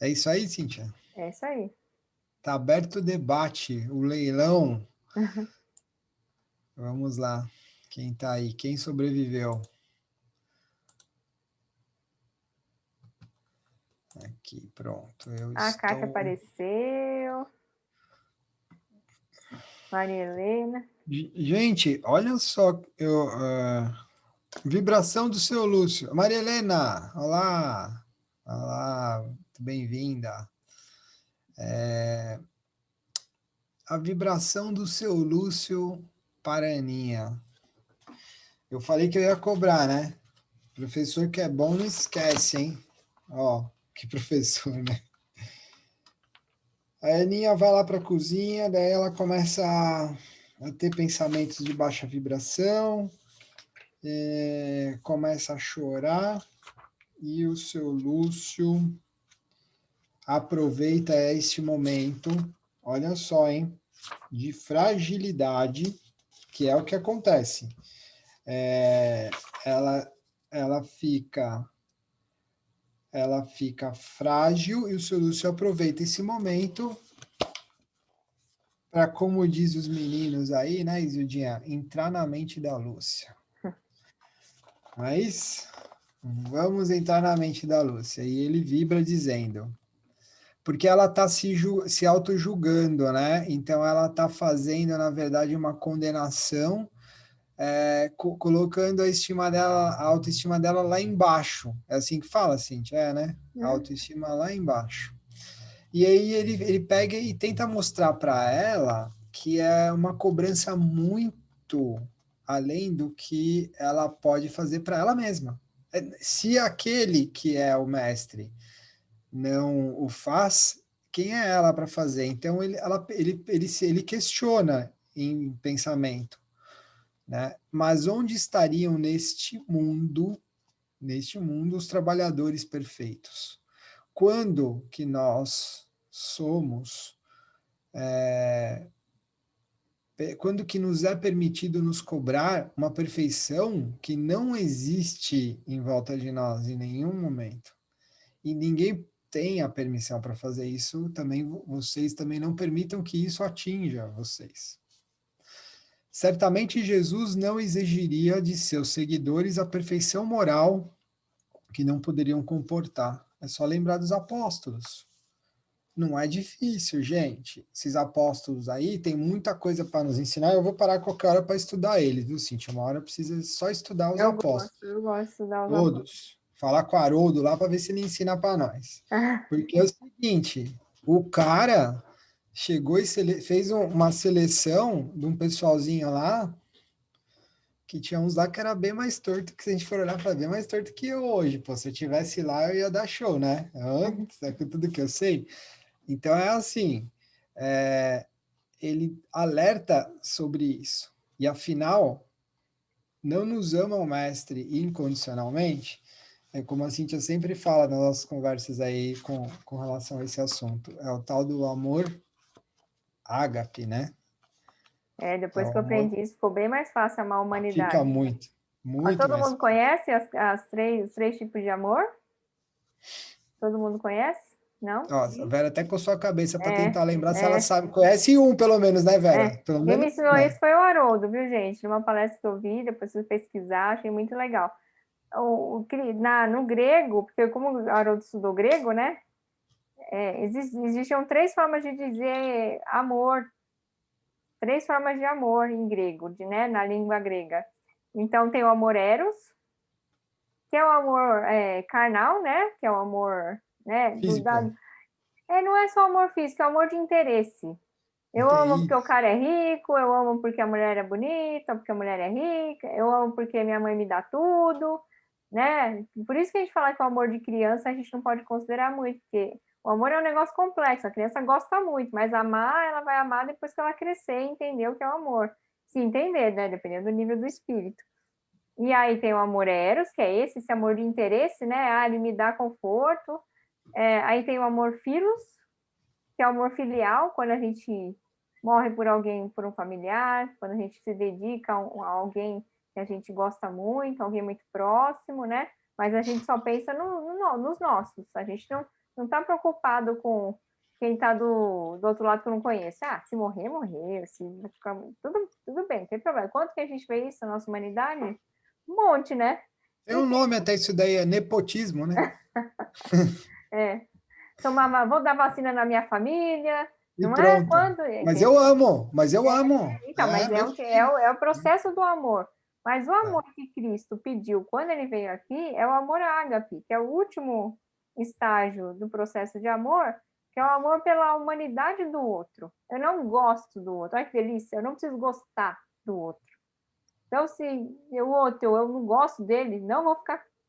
É isso aí, Cíntia? É isso aí. Tá aberto o debate, o leilão. Vamos lá. Quem tá aí? Quem sobreviveu? Aqui, pronto. A Cátia apareceu. Maria Helena. Gente, olha só. Vibração do seu Lúcio. Maria Helena, olá. Olá, muito bem-vinda. A vibração do seu Lúcio para a Aninha. Eu falei que eu ia cobrar, né? Professor que é bom não esquece, hein? Ó, que professor, né? A Aninha vai lá para a cozinha, daí ela começa a ter pensamentos de baixa vibração, começa a chorar, e o seu Lúcio aproveita este momento, olha só, hein? De fragilidade, que é o que acontece. Ela fica frágil, e o seu Lúcio aproveita esse momento para, como diz os meninos aí, né, Isildinha, entrar na mente da Lúcia. Mas vamos entrar na mente da Lúcia. E ele vibra dizendo, porque ela está se auto-julgando, né? Então ela está fazendo, na verdade, uma condenação, colocando a autoestima dela lá embaixo. É assim que fala, Cíntia? Né? A autoestima lá embaixo. E aí ele pega e tenta mostrar para ela que é uma cobrança muito além do que ela pode fazer para ela mesma. Se aquele que é o mestre não o faz, quem é ela para fazer? Então ele questiona em pensamento, né? Mas onde estariam neste mundo os trabalhadores perfeitos? Quando que nós somos, quando que nos é permitido nos cobrar uma perfeição que não existe em volta de nós em nenhum momento? E ninguém têm a permissão para fazer isso, também vocês também não permitam que isso atinja vocês. Certamente Jesus não exigiria de seus seguidores a perfeição moral que não poderiam comportar. É só lembrar dos apóstolos. Não é difícil, gente. Esses apóstolos aí tem muita coisa para nos ensinar. Eu vou parar qualquer hora para estudar eles, viu, Cíntia? Uma hora precisa só estudar os apóstolos. Eu gosto de estudar os apóstolos. Todos. Falar com o Haroldo lá para ver se ele ensina para nós. Porque é o seguinte, o cara chegou e fez uma seleção de um pessoalzinho lá, que tinha uns lá que era bem mais torto, que se a gente for olhar para bem mais torto que eu hoje. Pô, se eu tivesse lá, eu ia dar show, né? Antes, é com tudo que eu sei. Então, é assim, ele alerta sobre isso. E, afinal, não nos ama o mestre incondicionalmente, é como a Cíntia sempre fala nas nossas conversas aí com relação a esse assunto. É o tal do amor ágape, né? Depois que eu aprendi isso, ficou bem mais fácil amar a humanidade. Fica muito todo mais mundo conhece os três tipos de amor? Todo mundo conhece? Não? Nossa, a Vera até coçou a cabeça para tentar lembrar se ela sabe. Conhece um, pelo menos, né, Vera? Pelo Quem menos, me ensinou né? isso foi o Haroldo, viu, gente? Numa palestra que eu vi, depois fui pesquisar, achei muito legal. No grego, porque como o Haroldo estudou grego, né? Existiam três formas de dizer amor, três formas de amor em grego, né, na língua grega. Então, tem o amor eros, que é o amor carnal, né? Que é o amor, né? Físico. Não é só amor físico, é amor de interesse. Eu amo porque o cara é rico, eu amo porque a mulher é bonita, porque a mulher é rica, eu amo porque minha mãe me dá tudo, né? Por isso que a gente fala que o amor de criança a gente não pode considerar muito, porque o amor é um negócio complexo, a criança gosta muito, mas amar, ela vai amar depois que ela crescer e entender o que é o amor. Se entender, né? Dependendo do nível do espírito. E aí tem o amor eros, que é esse amor de interesse, né? Ele me dá conforto. Aí tem o amor filos, que é o amor filial, quando a gente morre por alguém, por um familiar, quando a gente se dedica a alguém que a gente gosta muito, alguém muito próximo, né? Mas a gente só pensa nos nossos, a gente não está preocupado com quem está do outro lado que eu não conheço. Se morrer, morreu, se ficar... tudo bem, não tem problema. Quanto que a gente vê isso na nossa humanidade? Um monte, né? Tem um nome até isso daí, é nepotismo, né? Vou dar vacina na minha família, E não pronto. Quando... Mas eu amo. Mas é o processo do amor. Mas o amor que Cristo pediu quando ele veio aqui é o amor ágape, que é o último estágio do processo de amor, que é o amor pela humanidade do outro. Eu não gosto do outro. Olha que delícia, eu não preciso gostar do outro. Então, se o outro, eu não gosto dele, não vou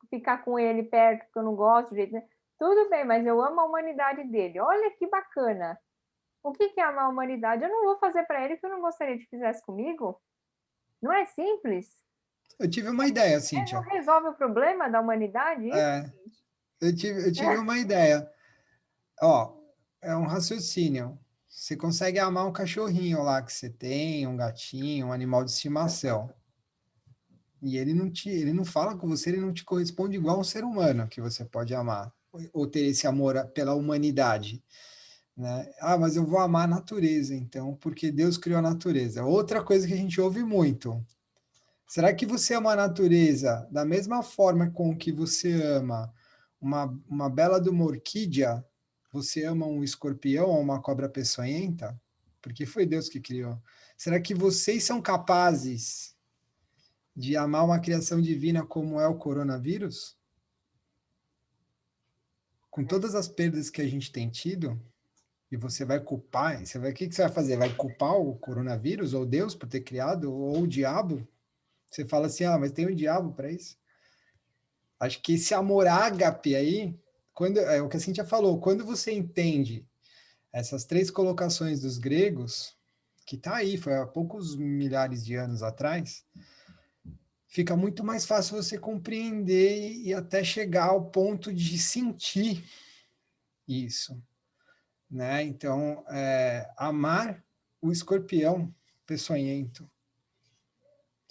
ficar com ele perto, porque eu não gosto do jeito dele. Tudo bem, mas eu amo a humanidade dele. Olha que bacana. O que é amar a humanidade? Eu não vou fazer para ele o que eu não gostaria de que fizesse comigo. Não é simples? Eu tive uma ideia, Cíntia. Não resolve o problema da humanidade? Eu tive uma ideia. Ó, é um raciocínio. Você consegue amar um cachorrinho lá que você tem, um gatinho, um animal de estimação. E ele não fala com você, ele não te corresponde igual a um ser humano que você pode amar, ou ter esse amor pela humanidade, né? Mas eu vou amar a natureza, então, porque Deus criou a natureza. Outra coisa que a gente ouve muito. Será que você ama a natureza da mesma forma com que você ama uma bela de uma orquídea? Você ama um escorpião ou uma cobra peçonhenta? Porque foi Deus que criou. Será que vocês são capazes de amar uma criação divina como é o coronavírus? Com todas as perdas que a gente tem tido, e você vai culpar, o que você vai fazer? Vai culpar o coronavírus ou Deus por ter criado, ou o diabo? Você fala assim, mas tem um diabo para isso? Acho que esse amor ágape aí, é o que a Cíntia falou, quando você entende essas três colocações dos gregos, que está aí, foi há poucos milhares de anos atrás, fica muito mais fácil você compreender e até chegar ao ponto de sentir isso, né? Então, amar o escorpião peçonhento,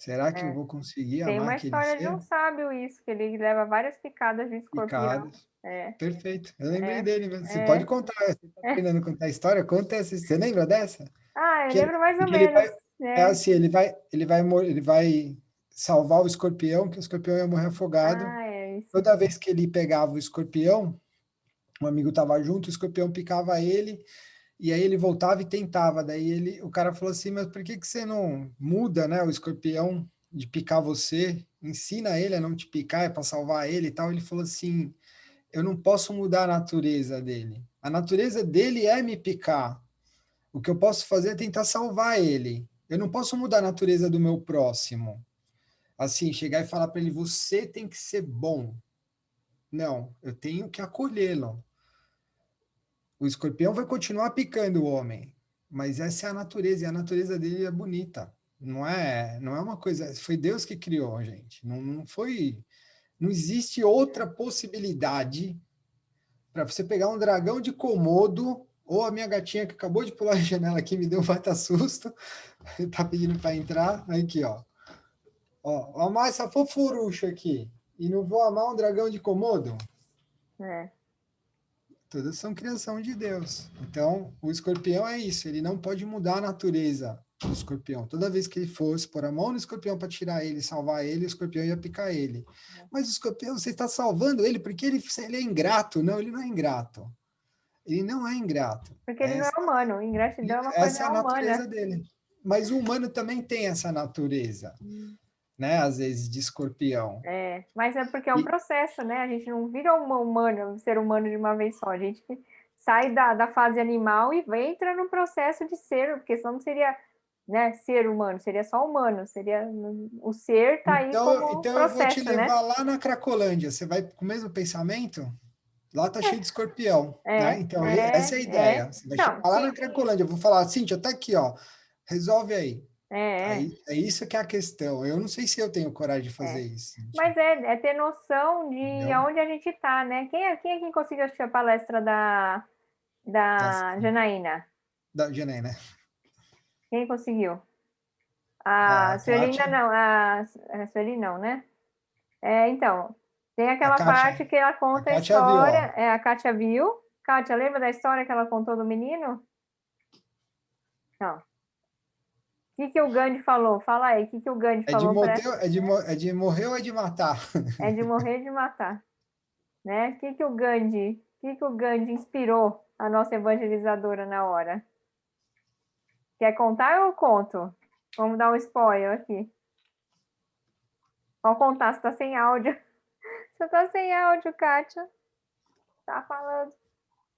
Será que eu vou conseguir Tem amar uma aquele história de ser? um sábio isso, que ele leva várias picadas de escorpião. Picados. É, Perfeito. Eu lembrei é, dele mesmo. Você pode é. contar. Você está treinando contar a história? Conta essa. Você lembra dessa? Ah, eu Que ele, lembro mais ou que ele menos. vai, é É. assim, ele vai salvar o escorpião, que o escorpião ia morrer afogado. Ah, é isso. Toda vez que ele pegava o escorpião, um amigo estava junto, o escorpião picava ele, e aí ele voltava e tentava. O cara falou assim, mas por que que você não muda, né, o escorpião de picar você? Ensina ele a não te picar, é para salvar ele e tal. Ele falou assim, eu não posso mudar a natureza dele. A natureza dele é me picar. O que eu posso fazer é tentar salvar ele. Eu não posso mudar a natureza do meu próximo. Assim, chegar e falar para ele, você tem que ser bom. Não, eu tenho que acolhê-lo. O escorpião vai continuar picando o homem, mas essa é a natureza, e a natureza dele é bonita. Não é uma coisa, foi Deus que criou, gente. Não foi, não existe outra possibilidade para você pegar um dragão de Komodo ou a minha gatinha que acabou de pular a janela aqui me deu um baita susto, tá pedindo para entrar, aqui, ó. Ó, amar essa fofurucha aqui e não vou amar um dragão de Komodo? É. Todas são criação de Deus. Então, o escorpião é isso, ele não pode mudar a natureza do escorpião. Toda vez que ele fosse pôr a mão no escorpião para tirar ele, salvar ele, o escorpião ia picar ele. Mas o escorpião, você está salvando ele porque ele é ingrato. Não, ele não é ingrato. Ele não é ingrato. Porque ele não é humano. Ingratidão é uma Essa é a coisa natureza humana. dele. Mas o humano também tem essa natureza, né? Às vezes, de escorpião. É, mas é porque é um E, processo, né? A gente não vira um ser humano de uma vez só. A gente sai da fase animal e entra no processo de ser, porque senão não seria, né, ser humano, seria só humano. Seria, o ser está aí como um então eu vou te processo, né? levar lá na Cracolândia. Você vai com o mesmo pensamento? Lá tá cheio de escorpião, né? Então, essa é a ideia. Você vai chegar Então, lá na sim, Cracolândia, eu vou falar, Cíntia, tá aqui, ó. Resolve aí. é, Aí é isso que é a questão. Eu não sei se eu tenho coragem de fazer é. isso, Cíntia. Mas é ter noção de Entendeu? aonde a gente está, né? Quem é que conseguiu assistir a palestra Da, da Janaína? da Janaína, né? Quem conseguiu? A A Suelina Kátia, não, a Sueli não, né? Então, tem a aquela Kátia, parte que ela a conta a Kátia viu, história, ó. a Kátia viu. Kátia, lembra da história que ela contou do menino? Não. O que o Gandhi falou? Fala aí, o que o Gandhi É de, falou para é de morrer ou é de matar? é de morrer e de matar, né? O que o Gandhi inspirou a nossa evangelizadora na hora? Quer contar ou eu conto? Vamos dar um spoiler aqui. Vamos contar, você tá sem áudio. Você tá sem áudio, Kátia. Tá falando,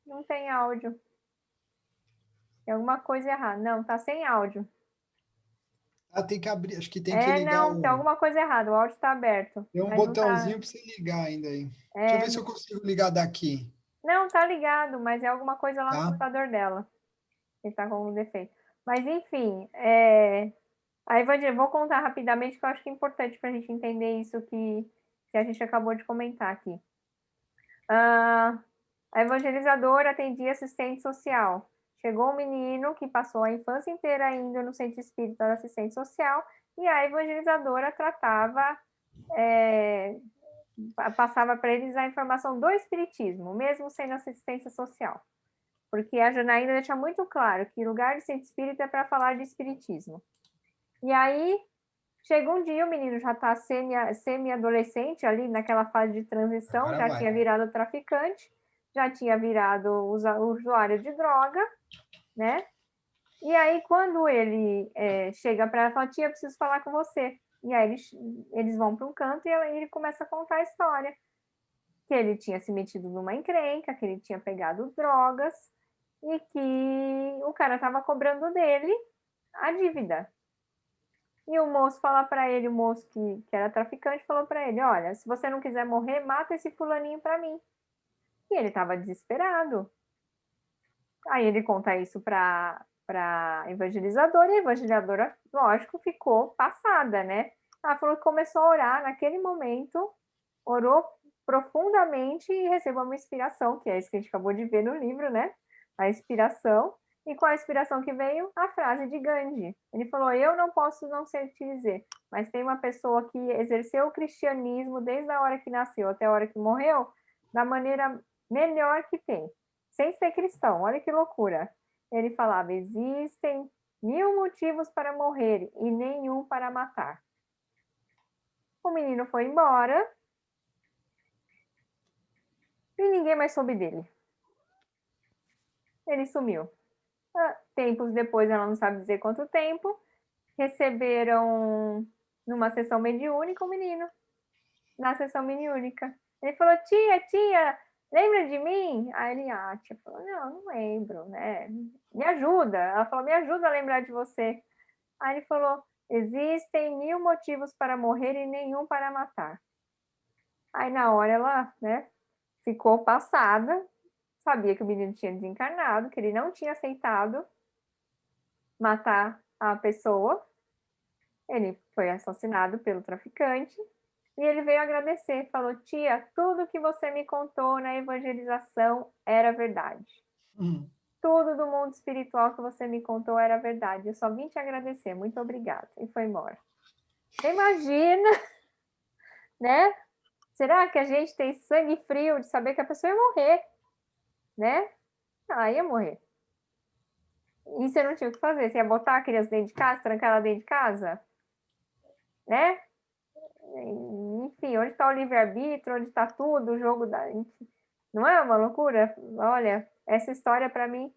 não tem áudio. Tem alguma coisa errada. Não, tá sem áudio. Ah, tem que abrir, acho que tem que ligar Não, tem o. alguma coisa errada. O áudio tá aberto, Tem um mas não tá. botãozinho para você ligar ainda aí. Deixa eu É, ver se eu consigo ligar daqui, não, tá ligado, mas é alguma coisa lá no tá? computador dela. Ele tá com algum defeito. Mas enfim, a Evangelho, vou contar rapidamente que eu acho que é importante para a gente entender isso que a gente acabou de comentar aqui. A evangelizadora atendia assistente social. Chegou um menino que passou a infância inteira indo no centro espírita da assistente social e a evangelizadora tratava, passava para eles a informação do espiritismo, mesmo sendo assistência social. Porque a Janaína deixa muito claro que lugar de centro espírita é para falar de espiritismo. E aí, chega um dia, o menino já está semi-adolescente, ali naquela fase de transição, Agora já vai. tinha virado traficante, já tinha virado usuário de droga, né? E aí, quando ele chega para ela e fala, tia, eu preciso falar com você. E aí eles vão para um canto e ele começa a contar a história. Que ele tinha se metido numa encrenca, que ele tinha pegado drogas e que o cara estava cobrando dele a dívida. E o moço fala para ele, o moço que era traficante, falou para ele, olha, se você não quiser morrer, mata esse fulaninho para mim. E ele estava desesperado. Aí ele conta isso para a evangelizadora, e a evangelizadora, lógico, ficou passada, né? Ela falou que começou a orar naquele momento, orou profundamente e recebeu uma inspiração, que é isso que a gente acabou de ver no livro, né? A inspiração. E qual a inspiração que veio? A frase de Gandhi. Ele falou, eu não posso não sei te dizer, mas tem uma pessoa que exerceu o cristianismo desde a hora que nasceu até a hora que morreu, da maneira melhor que tem, sem ser cristão. Olha que loucura. Ele falava, existem 1000 motivos para morrer e nenhum para matar. O menino foi embora e ninguém mais soube dele. Ele sumiu. Tempos depois, ela não sabe dizer quanto tempo, receberam numa sessão mediúnica o menino, na sessão mediúnica. Ele falou, tia, lembra de mim? Aí ele, a tia falou, não lembro, né? Me ajuda. Ela falou, me ajuda a lembrar de você. Aí ele falou, existem 1000 motivos para morrer e nenhum para matar. Aí na hora ela, né, ficou passada, sabia que o menino tinha desencarnado, que ele não tinha aceitado matar a pessoa. Ele foi assassinado pelo traficante e ele veio agradecer, falou, tia, tudo que você me contou na evangelização era verdade. Tudo do mundo espiritual que você me contou era verdade. Eu só vim te agradecer, muito obrigada. E foi embora. Você imagina, né? Será que a gente tem sangue frio de saber que a pessoa ia morrer, né? Ela ia morrer. E você não tinha o que fazer? Você ia botar a criança dentro de casa, trancar ela dentro de casa? Né? Enfim, onde está o livre-arbítrio, onde está tudo, o jogo da... Enfim, não é uma loucura? Olha, essa história para mim...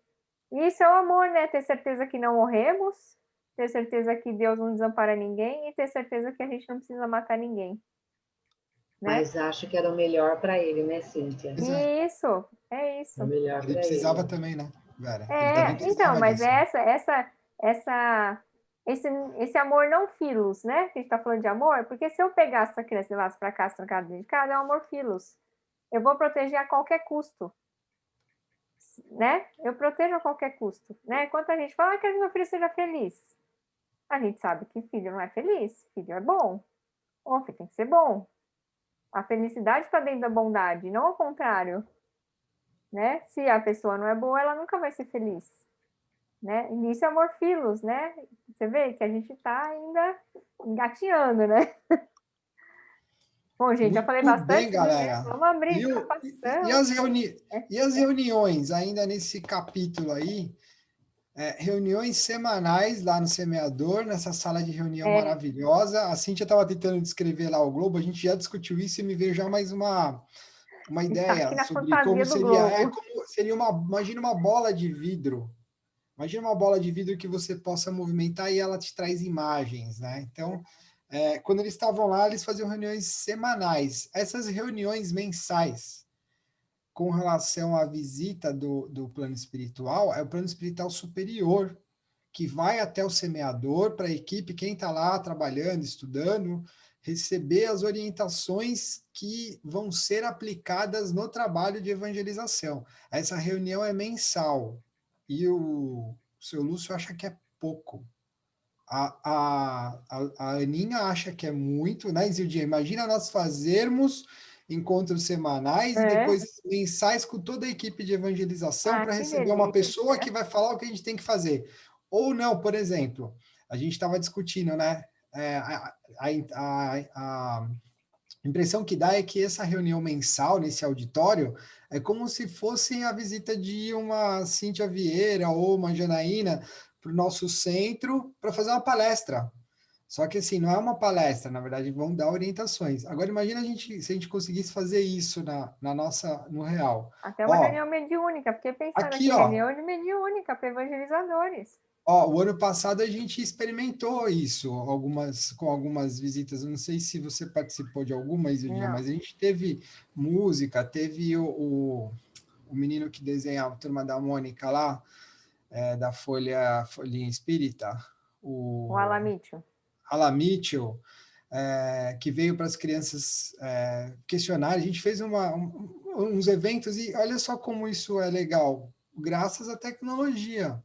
Isso é o amor, né? Ter certeza que não morremos, ter certeza que Deus não desampara ninguém e ter certeza que a gente não precisa matar ninguém. Né? Mas acho que era o melhor para ele, né, Cíntia? Isso, é isso. O melhor Ele precisava também, né, Vera? Ele também precisava então, mas disso. esse amor não filos, né? Que a gente tá falando de amor, porque se eu pegasse essa criança e levasse para casa, trancada dentro de casa, é um amor filos. Eu vou proteger a qualquer custo. Né? Eu protejo a qualquer custo, né? Quando a gente fala que meu filho seja feliz, a gente sabe que filho não é feliz, filho é bom, ou filho tem que ser bom. A felicidade está dentro da bondade, não ao contrário, né? Se a pessoa não é boa, ela nunca vai ser feliz, né? E isso é amor filos, né? Você vê que a gente está ainda engatinhando, né? Bom, gente, já falei Muito bastante, bem, galera. Né? Vamos abrir E as reuniões, ainda nesse capítulo aí, reuniões semanais lá no Semeador, nessa sala de reunião maravilhosa. A Cíntia estava tentando descrever lá o globo, a gente já discutiu isso e me veio já mais uma ideia sobre como seria. Imagina uma bola de vidro. Imagina uma bola de vidro que você possa movimentar e ela te traz imagens, né? Então, quando eles estavam lá, eles faziam reuniões semanais. Essas reuniões mensais, com relação à visita do plano espiritual, é o plano espiritual superior, que vai até o semeador, para a equipe, quem está lá trabalhando, estudando, receber as orientações que vão ser aplicadas no trabalho de evangelização. Essa reunião é mensal, e o seu Lúcio acha que é pouco. A Aninha acha que é muito, né, Zildinha? Imagina nós fazermos encontros semanais e depois mensais com toda a equipe de evangelização para receber uma pessoa que vai falar o que a gente tem que fazer. Ou não, por exemplo, a gente estava discutindo, né? A impressão que dá é que essa reunião mensal nesse auditório é como se fosse a visita de uma Cíntia Vieira ou uma Janaína para o nosso centro para fazer uma palestra. Só que assim, não é uma palestra, na verdade, vão dar orientações. Agora, imagina se a gente conseguisse fazer isso no real. Até uma reunião mediúnica, porque pensando aqui reunião mediúnica para evangelizadores. O ano passado a gente experimentou isso com algumas visitas. Eu não sei se você participou de alguma, Isildinha, mas a gente teve música, teve o menino que desenhava a Turma da Mônica lá, da Folhinha Espírita, o Alan Mitchell, que veio para as crianças questionarem. A gente fez uns eventos e olha só como isso é legal, graças à tecnologia.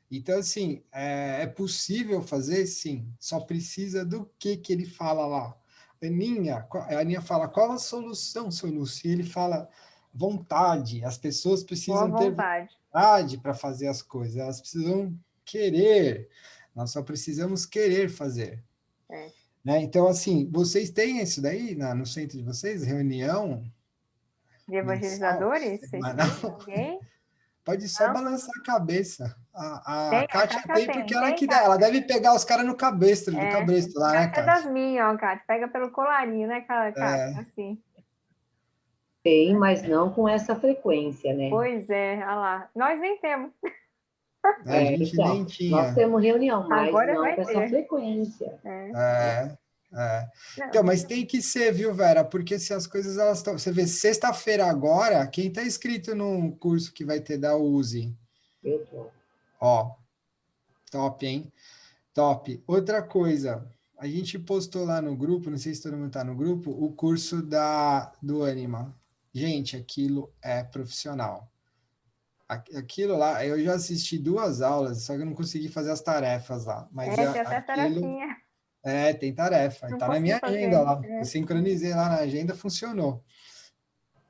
Então, assim, é possível fazer? Sim. Só precisa do que ele fala lá. A Aninha fala, qual a solução, seu Lúcio? E ele fala, vontade. As pessoas Boa precisam ter vontade. vontade para fazer as coisas, elas precisam querer. Nós só precisamos querer fazer. É. Né? Então, assim, vocês têm isso daí no centro de vocês? Reunião De mensal, evangelizadores? Vocês semanal? têm alguém? Pode só Não? balançar a cabeça. A Tem, a Kátia Kátia tem, tem. porque ela Tem, que dá. Ela deve pegar os caras no cabresto, do É. cabresto lá, né, Kátia é das Kátia? minhas, ó, Kátia. Pega pelo colarinho, né, Kátia? Assim. Tem, mas não com essa frequência, né? Pois é, olha lá. Nós nem temos. A gente Então, nem nós tinha. temos reunião, mas Agora não vai com essa ter. frequência. É. Não. Então, mas tem que ser, viu, Vera? Porque se as coisas elas estão. Você vê, sexta-feira agora, quem está inscrito num curso que vai ter da USE? Eu tô. Ó, top, hein? Top. Outra coisa, a gente postou lá no grupo, não sei se todo mundo está no grupo, o curso do Anima. Gente, aquilo é profissional. Aquilo lá, eu já assisti 2 aulas, só que eu não consegui fazer as tarefas lá. Mas Tem até aquilo. tarefinha. Tem tarefa. Não Está na consegui minha fazer. agenda lá. Eu sincronizei lá na agenda, funcionou.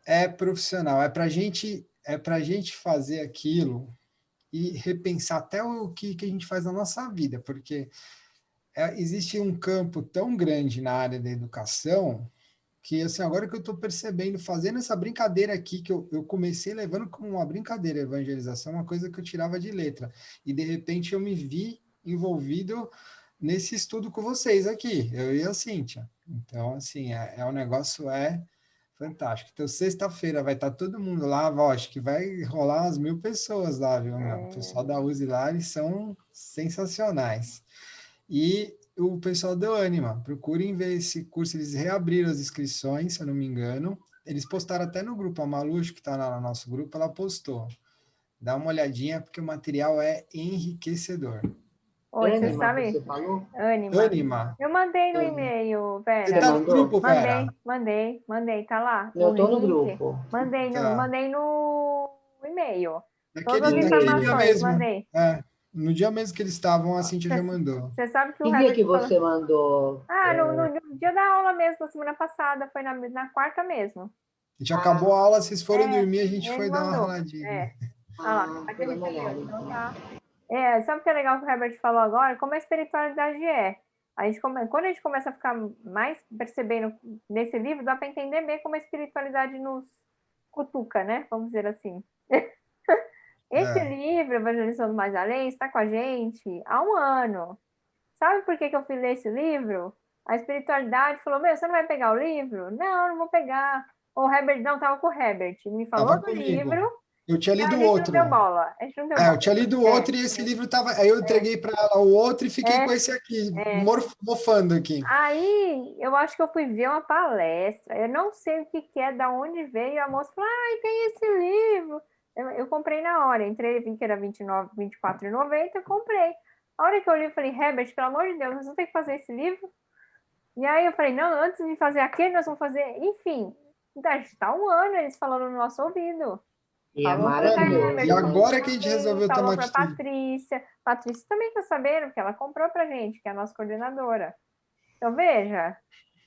É profissional, é para gente fazer aquilo e repensar até o que a gente faz na nossa vida, porque existe um campo tão grande na área da educação que, assim, agora que eu estou percebendo, fazendo essa brincadeira aqui, que eu comecei levando como uma brincadeira a evangelização, uma coisa que eu tirava de letra, e de repente eu me vi envolvido nesse estudo com vocês aqui, eu e a Cíntia. Então, assim, o negócio é fantástico. Então, sexta-feira vai estar todo mundo lá, acho que vai rolar umas 1000 pessoas lá, viu, meu? O pessoal da USE lá, eles são sensacionais. E o pessoal do Anima, procurem ver esse curso, eles reabriram as inscrições, se eu não me engano. Eles postaram até no grupo, a Maluche, que está lá no nosso grupo, ela postou. Dá uma olhadinha, porque o material é enriquecedor. Oi, você Anima, sabe? você falou? Anima. Eu mandei no Anima. e-mail, Você Vera. tá no mandou? grupo, Vera? Mandei, tá lá. Eu tô no link. grupo. Mandei no e-mail. Todas as Naquele dia informações, mesmo. mandei. No dia mesmo que eles estavam, a Cíntia já mandou. Você sabe que o Que dia Herbert que falou... você mandou? No dia da aula mesmo, na semana passada, foi na quarta mesmo. A gente acabou a aula, vocês foram dormir, a gente ele foi dar uma mandou. raladinha. Olha lá, Vou aquele dar uma olhada, então então. tá. Sabe o que é legal que o Herbert falou agora? Como a espiritualidade é. Quando a gente começa a ficar mais percebendo nesse livro, dá para entender bem como a espiritualidade nos cutuca, né? Vamos dizer assim. Esse livro, Evangelizando Mais Além, está com a gente há 1 ano. Sabe por que eu fui ler esse livro? A espiritualidade falou, você não vai pegar o livro? Não, não vou pegar. O Herbert, não, estava com o Herbert. Ele me falou Tava do comigo. livro. Eu tinha lido A o gente outro. não deu bola. A gente não deu bola. Eu tinha lido o outro e esse livro tava. Aí eu entreguei para ela o outro e fiquei com esse aqui, mofando aqui. Aí eu acho que eu fui ver uma palestra. Eu não sei o que é, da onde veio. A moça falou: tem esse livro. Eu comprei na hora. Entrei, vi que era R$24,90. Eu comprei. A hora que eu li, eu falei: Herbert, pelo amor de Deus, nós vamos ter que fazer esse livro. E aí eu falei: não, antes de fazer aquele, nós vamos fazer. Enfim, está 1 ano eles falando no nosso ouvido. E é maravilhoso. E agora que a gente resolveu tomar atitude. Patrícia também está sabendo, porque ela comprou pra gente, que é a nossa coordenadora. Então, veja,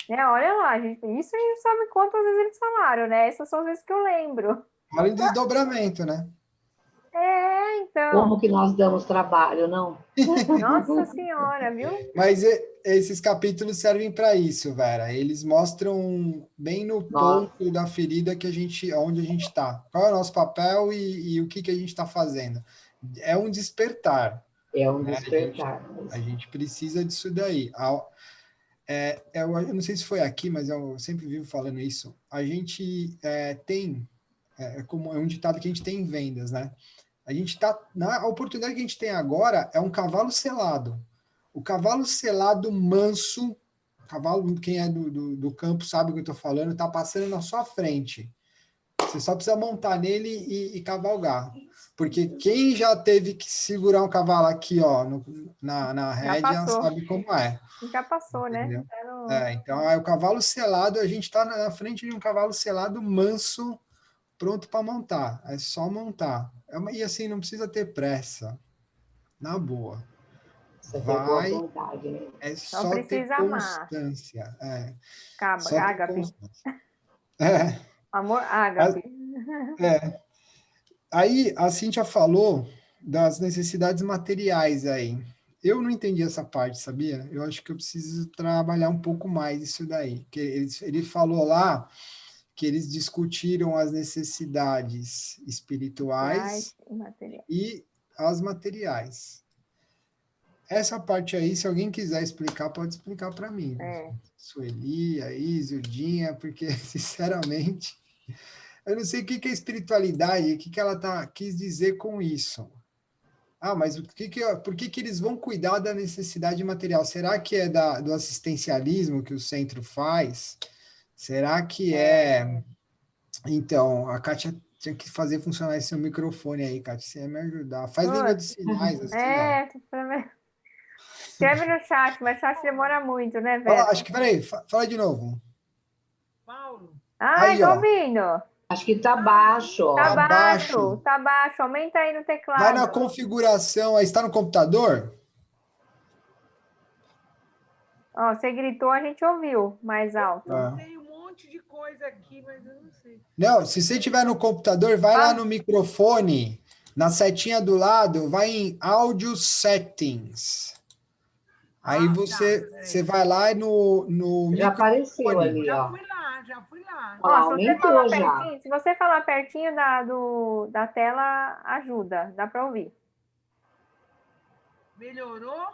né? Olha lá, isso a gente sabe quantas vezes eles falaram, né? Essas são as vezes que eu lembro. Olha o desdobramento, né? Então. Como que nós damos trabalho, não? Nossa Senhora, viu? Mas esses capítulos servem para isso, Vera. Eles mostram bem no ponto da ferida onde a gente está. Qual é o nosso papel e o que a gente está fazendo. É um despertar. É um despertar. A gente precisa disso daí. Eu não sei se foi aqui, mas eu sempre vivo falando isso. A gente tem, como é um ditado que a gente tem em vendas, né? A gente está, na oportunidade que a gente tem agora, é um cavalo selado. O cavalo selado manso, cavalo, quem é do campo sabe o que eu estou falando, está passando na sua frente. Você só precisa montar nele e cavalgar. Porque quem já teve que segurar um cavalo aqui, ó, na rédea, sabe como é. Já passou, entendeu? Né? Então, o cavalo selado, a gente está na frente de um cavalo selado manso, pronto para montar. É só montar. E assim, não precisa ter pressa. Na boa. Vai. Boa vontade, né? É só ter constância. Ágape. É. Amor ágape. É. Aí a Cíntia falou das necessidades materiais aí. Eu não entendi essa parte, sabia? Eu acho que eu preciso trabalhar um pouco mais isso daí. Porque ele falou lá que eles discutiram as necessidades espirituais E material. e as materiais. Essa parte aí, se alguém quiser explicar, pode explicar para mim. Sueli, a Isildinha, porque, sinceramente, eu não sei o que é espiritualidade, o que ela quis dizer com isso. Ah, mas por que eles vão cuidar da necessidade material? Será que é do assistencialismo que o centro faz? Será que é... Então, a Kátia tinha que fazer funcionar esse seu microfone aí, Kátia, você ia me ajudar. Faz língua de sinais, assim, ó. Escreve no chat, mas o chat demora muito, né, Olha lá, Vera? acho que, peraí, fala de novo. Paulo. Ai, Aí, tô ó. ouvindo. Acho que tá baixo, ó. Tá Abaixo. baixo, tá baixo. Aumenta aí no teclado. Vai na configuração, aí está no computador? Ó, você gritou, a gente ouviu mais alto. Tem um monte de coisa aqui, mas eu não sei. Não, se você estiver no computador, vai lá no microfone, na setinha do lado, vai em Audio Settings. Aí você vai lá no Já apareceu ali, Já ó. fui lá. Ó, aumentou se você falar pertinho da tela, ajuda. Dá para ouvir. Melhorou?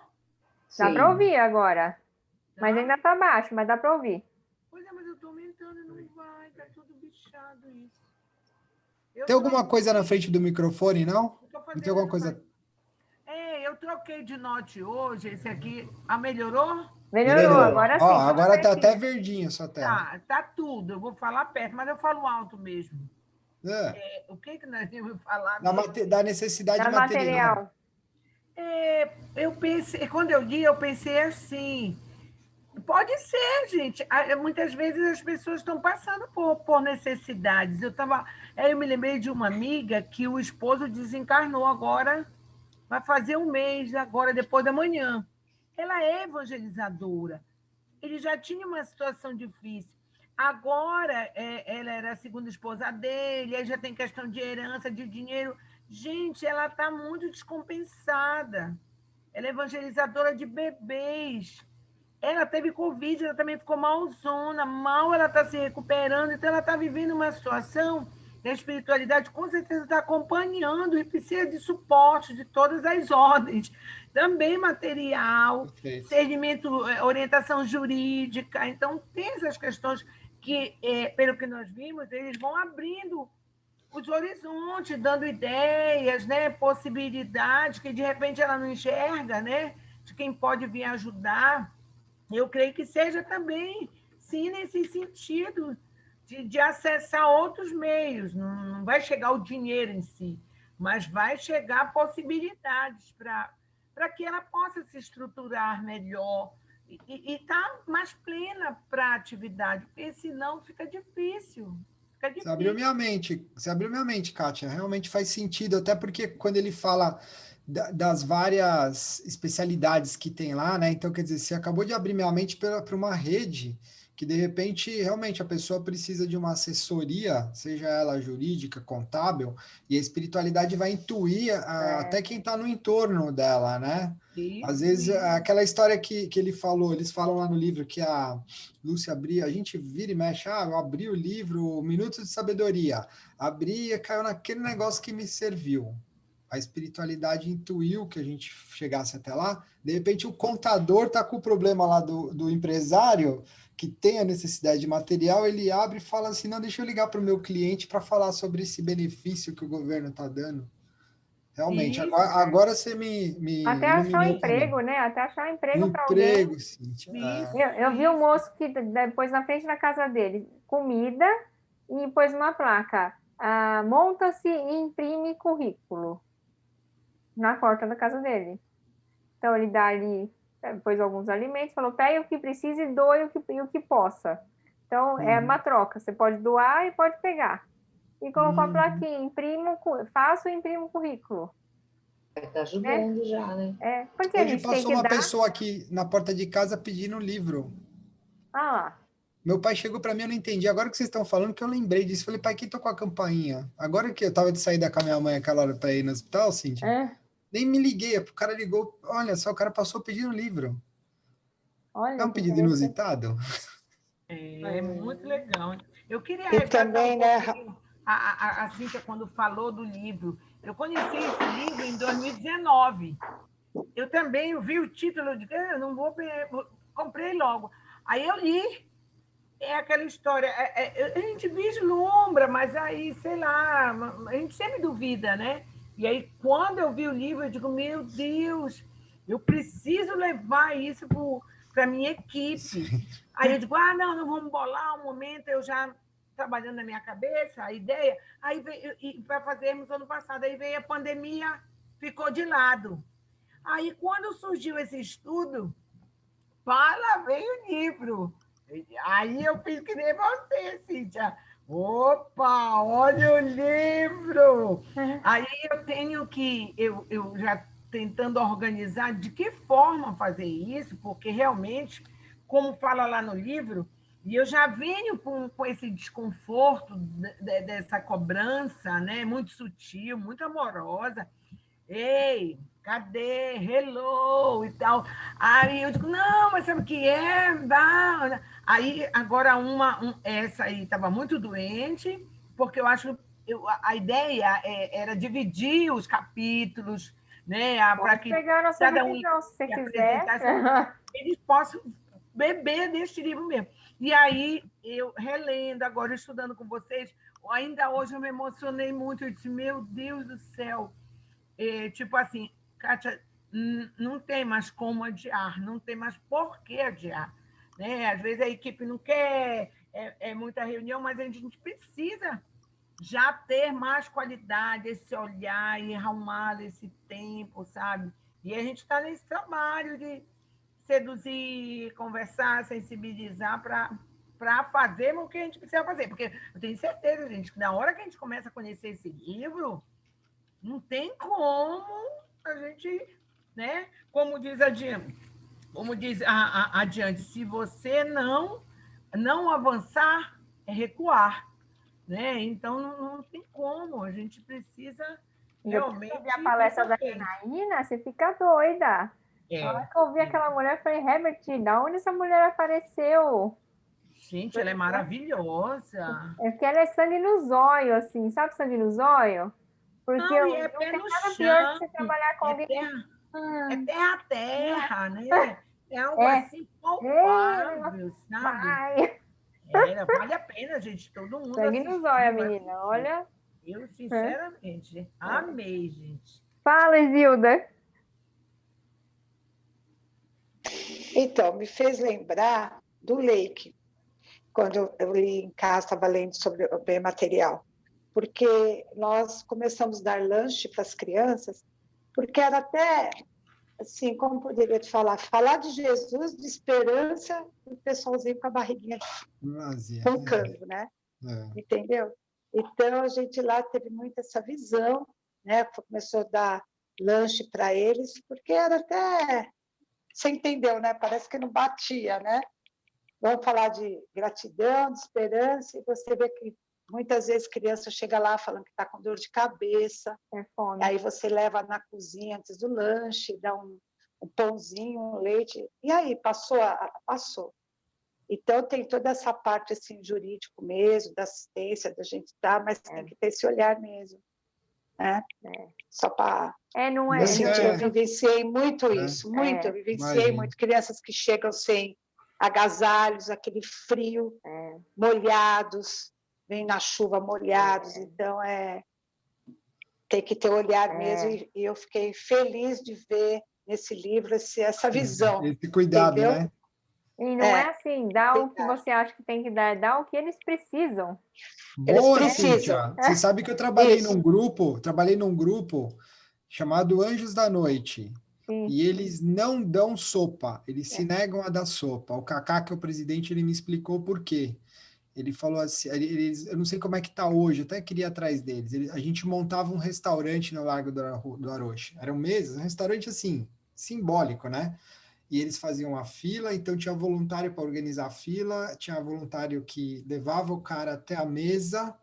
Dá para ouvir agora. Mas ainda tá baixo, mas dá para ouvir. Pois é, mas eu tô aumentando e não vai. Tá tudo bichado isso. Tem alguma coisa na frente do microfone, não? Não tem alguma coisa... Eu troquei de note hoje. Esse aqui... melhorou? Melhorou, agora sim. Ó, agora tá até verdinho a sua tela. Tá tudo. Eu vou falar perto, mas eu falo alto mesmo. O que nós íamos falar? Da necessidade material. Eu pensei... Quando eu li, eu pensei assim... Pode ser, gente. Muitas vezes as pessoas estão passando por necessidades. Eu me lembrei de uma amiga que o esposo desencarnou agora, vai fazer um mês, agora, depois da manhã. Ela é evangelizadora. Ele já tinha uma situação difícil. Agora, ela era a segunda esposa dele, aí já tem questão de herança, de dinheiro. Gente, ela está muito descompensada. Ela é evangelizadora de bebês. Ela teve Covid, ela também ficou malzona, mal ela está se recuperando, então ela está vivendo uma situação da espiritualidade, com certeza está acompanhando e precisa de suporte de todas as ordens, também material, segmento, orientação jurídica, então tem essas questões que, pelo que nós vimos, eles vão abrindo os horizontes, dando ideias, né, possibilidades que de repente ela não enxerga, né, de quem pode vir ajudar. Eu creio que seja também, sim, nesse sentido de acessar outros meios. Não vai chegar o dinheiro em si, mas vai chegar possibilidades para que ela possa se estruturar melhor e estar mais plena para a atividade, porque senão fica difícil. Você abriu minha mente, Kátia. Realmente faz sentido, até porque quando ele fala das várias especialidades que tem lá, né? Então, quer dizer, você acabou de abrir minha mente para uma rede que, de repente, realmente a pessoa precisa de uma assessoria, seja ela jurídica, contábil, e a espiritualidade vai intuir até quem está no entorno dela, né? Às vezes, aquela história que ele falou, eles falam lá no livro que a Lúcia abria, a gente vira e mexe, eu abri o livro Minutos de Sabedoria, abri e caiu naquele negócio que me serviu. A espiritualidade intuiu que a gente chegasse até lá, de repente o contador está com o problema lá do empresário, que tem a necessidade de material, ele abre e fala assim, não, deixa eu ligar para o meu cliente para falar sobre esse benefício que o governo está dando. Realmente, agora você me até achar um emprego, também. né? Até achar um emprego para alguém. Cíntia. Eu vi um moço que depois na frente da casa dele, comida, e pôs uma placa, monta-se e imprime currículo na porta da casa dele. Então ele dá ali, pôs alguns alimentos, falou, pegue o que precisa e doe o que possa. Então é uma troca, você pode doar e pode pegar. E colocou a plaquinha, faço e imprimo o currículo. Está ajudando já, né? Porque hoje passou uma pessoa aqui na porta de casa pedindo um livro. Ah lá. Meu pai chegou para mim, eu não entendi. Agora que vocês estão falando, que eu lembrei disso. Falei, pai, quem tocou a campainha? Agora que eu tava de saída com a minha mãe aquela hora para ir no hospital, Cíntia, É, nem me liguei. O cara ligou, olha só, o cara passou pedindo livro. É olha um que pedido interessante. inusitado? É muito legal. Eu queria E resgatar um também, né, pouquinho a Cíntia quando falou do livro. Eu conheci esse livro em 2019. Eu também vi o título de eu não vou, comprei logo. Aí eu li. É aquela história, a gente vislumbra, mas aí, sei lá, a gente sempre duvida, né? E aí, quando eu vi o livro, eu digo, meu Deus, eu preciso levar isso para a minha equipe. Aí eu digo, não vamos bolar um momento, eu já trabalhando na minha cabeça, a ideia. Aí veio, para fazermos ano passado, aí veio a pandemia, ficou de lado. Aí, quando surgiu esse estudo, lá veio o livro. Aí eu fiz que nem você, Cíntia. Opa, olha o livro! Aí eu tenho que, eu já tentando organizar de que forma fazer isso, porque realmente, como fala lá no livro, e eu já venho com esse desconforto dessa cobrança, né? Muito sutil, muito amorosa. Ei, cadê? Hello e tal. Aí eu digo, não, mas sabe o que é? Dá. Aí, agora, essa aí estava muito doente, porque eu acho que a ideia era dividir os capítulos, né, para Pode que pegar a nossa cada um revisão, se você que quiser. apresentasse, eles possam beber deste livro mesmo. E aí, eu relendo, agora estudando com vocês, ainda hoje eu me emocionei muito, eu disse, meu Deus do céu, tipo assim, Kátia, não tem mais como adiar, não tem mais por que adiar. Né? Às vezes a equipe não quer, muita reunião, mas a gente precisa já ter mais qualidade, esse olhar e arrumar esse tempo, sabe? E a gente está nesse trabalho de seduzir, conversar, sensibilizar para fazer o que a gente precisa fazer. Porque eu tenho certeza, gente, que na hora que a gente começa a conhecer esse livro, não tem como a gente, né? Como diz adiante, se você não avançar, é recuar, né? Então não tem como, a gente precisa Depois que eu vi a realmente ir palestra para da frente. Janaína, você fica doida. Na hora que eu vi aquela mulher, eu falei, Herbert, da onde essa mulher apareceu? Gente, ela é maravilhosa. É porque ela é sangue no zóio, assim, sabe sangue no zóio? Porque Não, e é não pé tem no nada pior que chão, você trabalhar com é alguém. terra, é Hum, terra a terra, né? É algo é, assim é, palpável, sabe? vai. Vale a pena, gente, todo mundo Sangue no zóio, assistir, vai menina, assistir. olha. Eu, É. sinceramente, amei, gente. Fala, Isilda. Então, me fez lembrar do Lake, quando eu li em casa, estava lendo sobre o bem material, porque nós começamos a dar lanche para as crianças, porque era até, assim, como poderia te falar de Jesus, de esperança, e o pessoalzinho com a barriguinha Vazia. roncando, né? Entendeu? Então, a gente lá teve muito essa visão, né? Começou a dar lanche para eles, porque era até... Você entendeu, né? Parece que não batia, né? Vamos falar de gratidão, de esperança, e você vê que muitas vezes criança chega lá falando que está com dor de cabeça, É fome. aí você leva na cozinha antes do lanche, dá um pãozinho, um leite, e aí, passou? Passou. Então, tem toda essa parte assim, jurídico mesmo, da assistência, da gente estar, mas tem que ter esse olhar mesmo. Né? Só para... Não é. Eu vivenciei muito isso, muito. Eu vivenciei muito. Crianças que chegam sem agasalhos, aquele frio, molhados, vêm na chuva molhados. Então, tem que ter olhar mesmo. E eu fiquei feliz de ver nesse livro essa visão. Esse cuidado, entendeu? né? E não é assim, dá o que você acha que tem que dar, dá o que eles precisam. Boa, Eles precisam. Cíntia. Você sabe que eu trabalhei num grupo chamado Anjos da Noite. Sim. E eles não dão sopa, eles se negam a dar sopa. O Kaká, que é o presidente, ele me explicou por quê. Ele falou assim, eu não sei como é que tá hoje, eu até queria ir atrás deles. A gente montava um restaurante no Largo do Arocha. Eram mesas, um restaurante assim, simbólico, né? e eles faziam a fila, então tinha voluntário para organizar a fila, tinha voluntário que levava o cara até a mesa,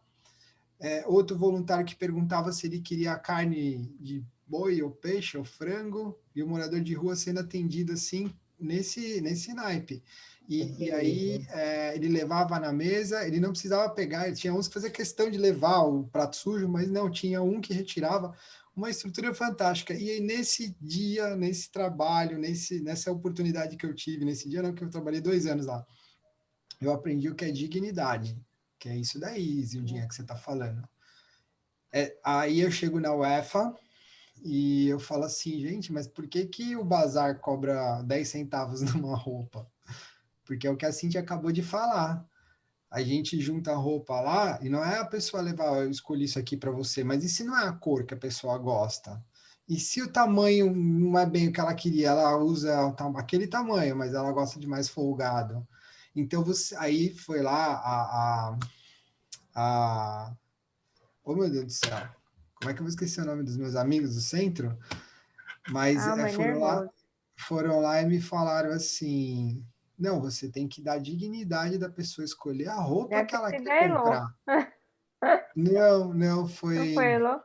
outro voluntário que perguntava se ele queria carne de boi ou peixe ou frango, e o morador de rua sendo atendido assim, nesse naipe. E aí ele levava na mesa, ele não precisava pegar, ele tinha uns que fazia questão de levar o prato sujo, mas não, tinha um que retirava, uma estrutura fantástica. E aí, nesse dia, nesse trabalho, nessa oportunidade que eu tive, nesse dia não, que eu trabalhei 2 anos lá, eu aprendi o que é dignidade, que é isso daí, Zildinha, que você está falando. Aí eu chego na UEFA e eu falo assim, gente, mas por que que o bazar cobra 10 centavos numa roupa? Porque é o que a Cintia acabou de falar. A gente junta a roupa lá e não é a pessoa levar, eu escolhi isso aqui para você, mas e se não é a cor que a pessoa gosta? E se o tamanho não é bem o que ela queria, ela usa aquele tamanho, mas ela gosta de mais folgado. Então você aí foi lá oh meu Deus do céu, como é que eu vou esquecer o nome dos meus amigos do centro? Mas Mas nervoso. foram lá e me falaram assim, não, você tem que dar dignidade da pessoa escolher a roupa Deve que ela ter sido quer a Elô. comprar. Não, Não foi Elô?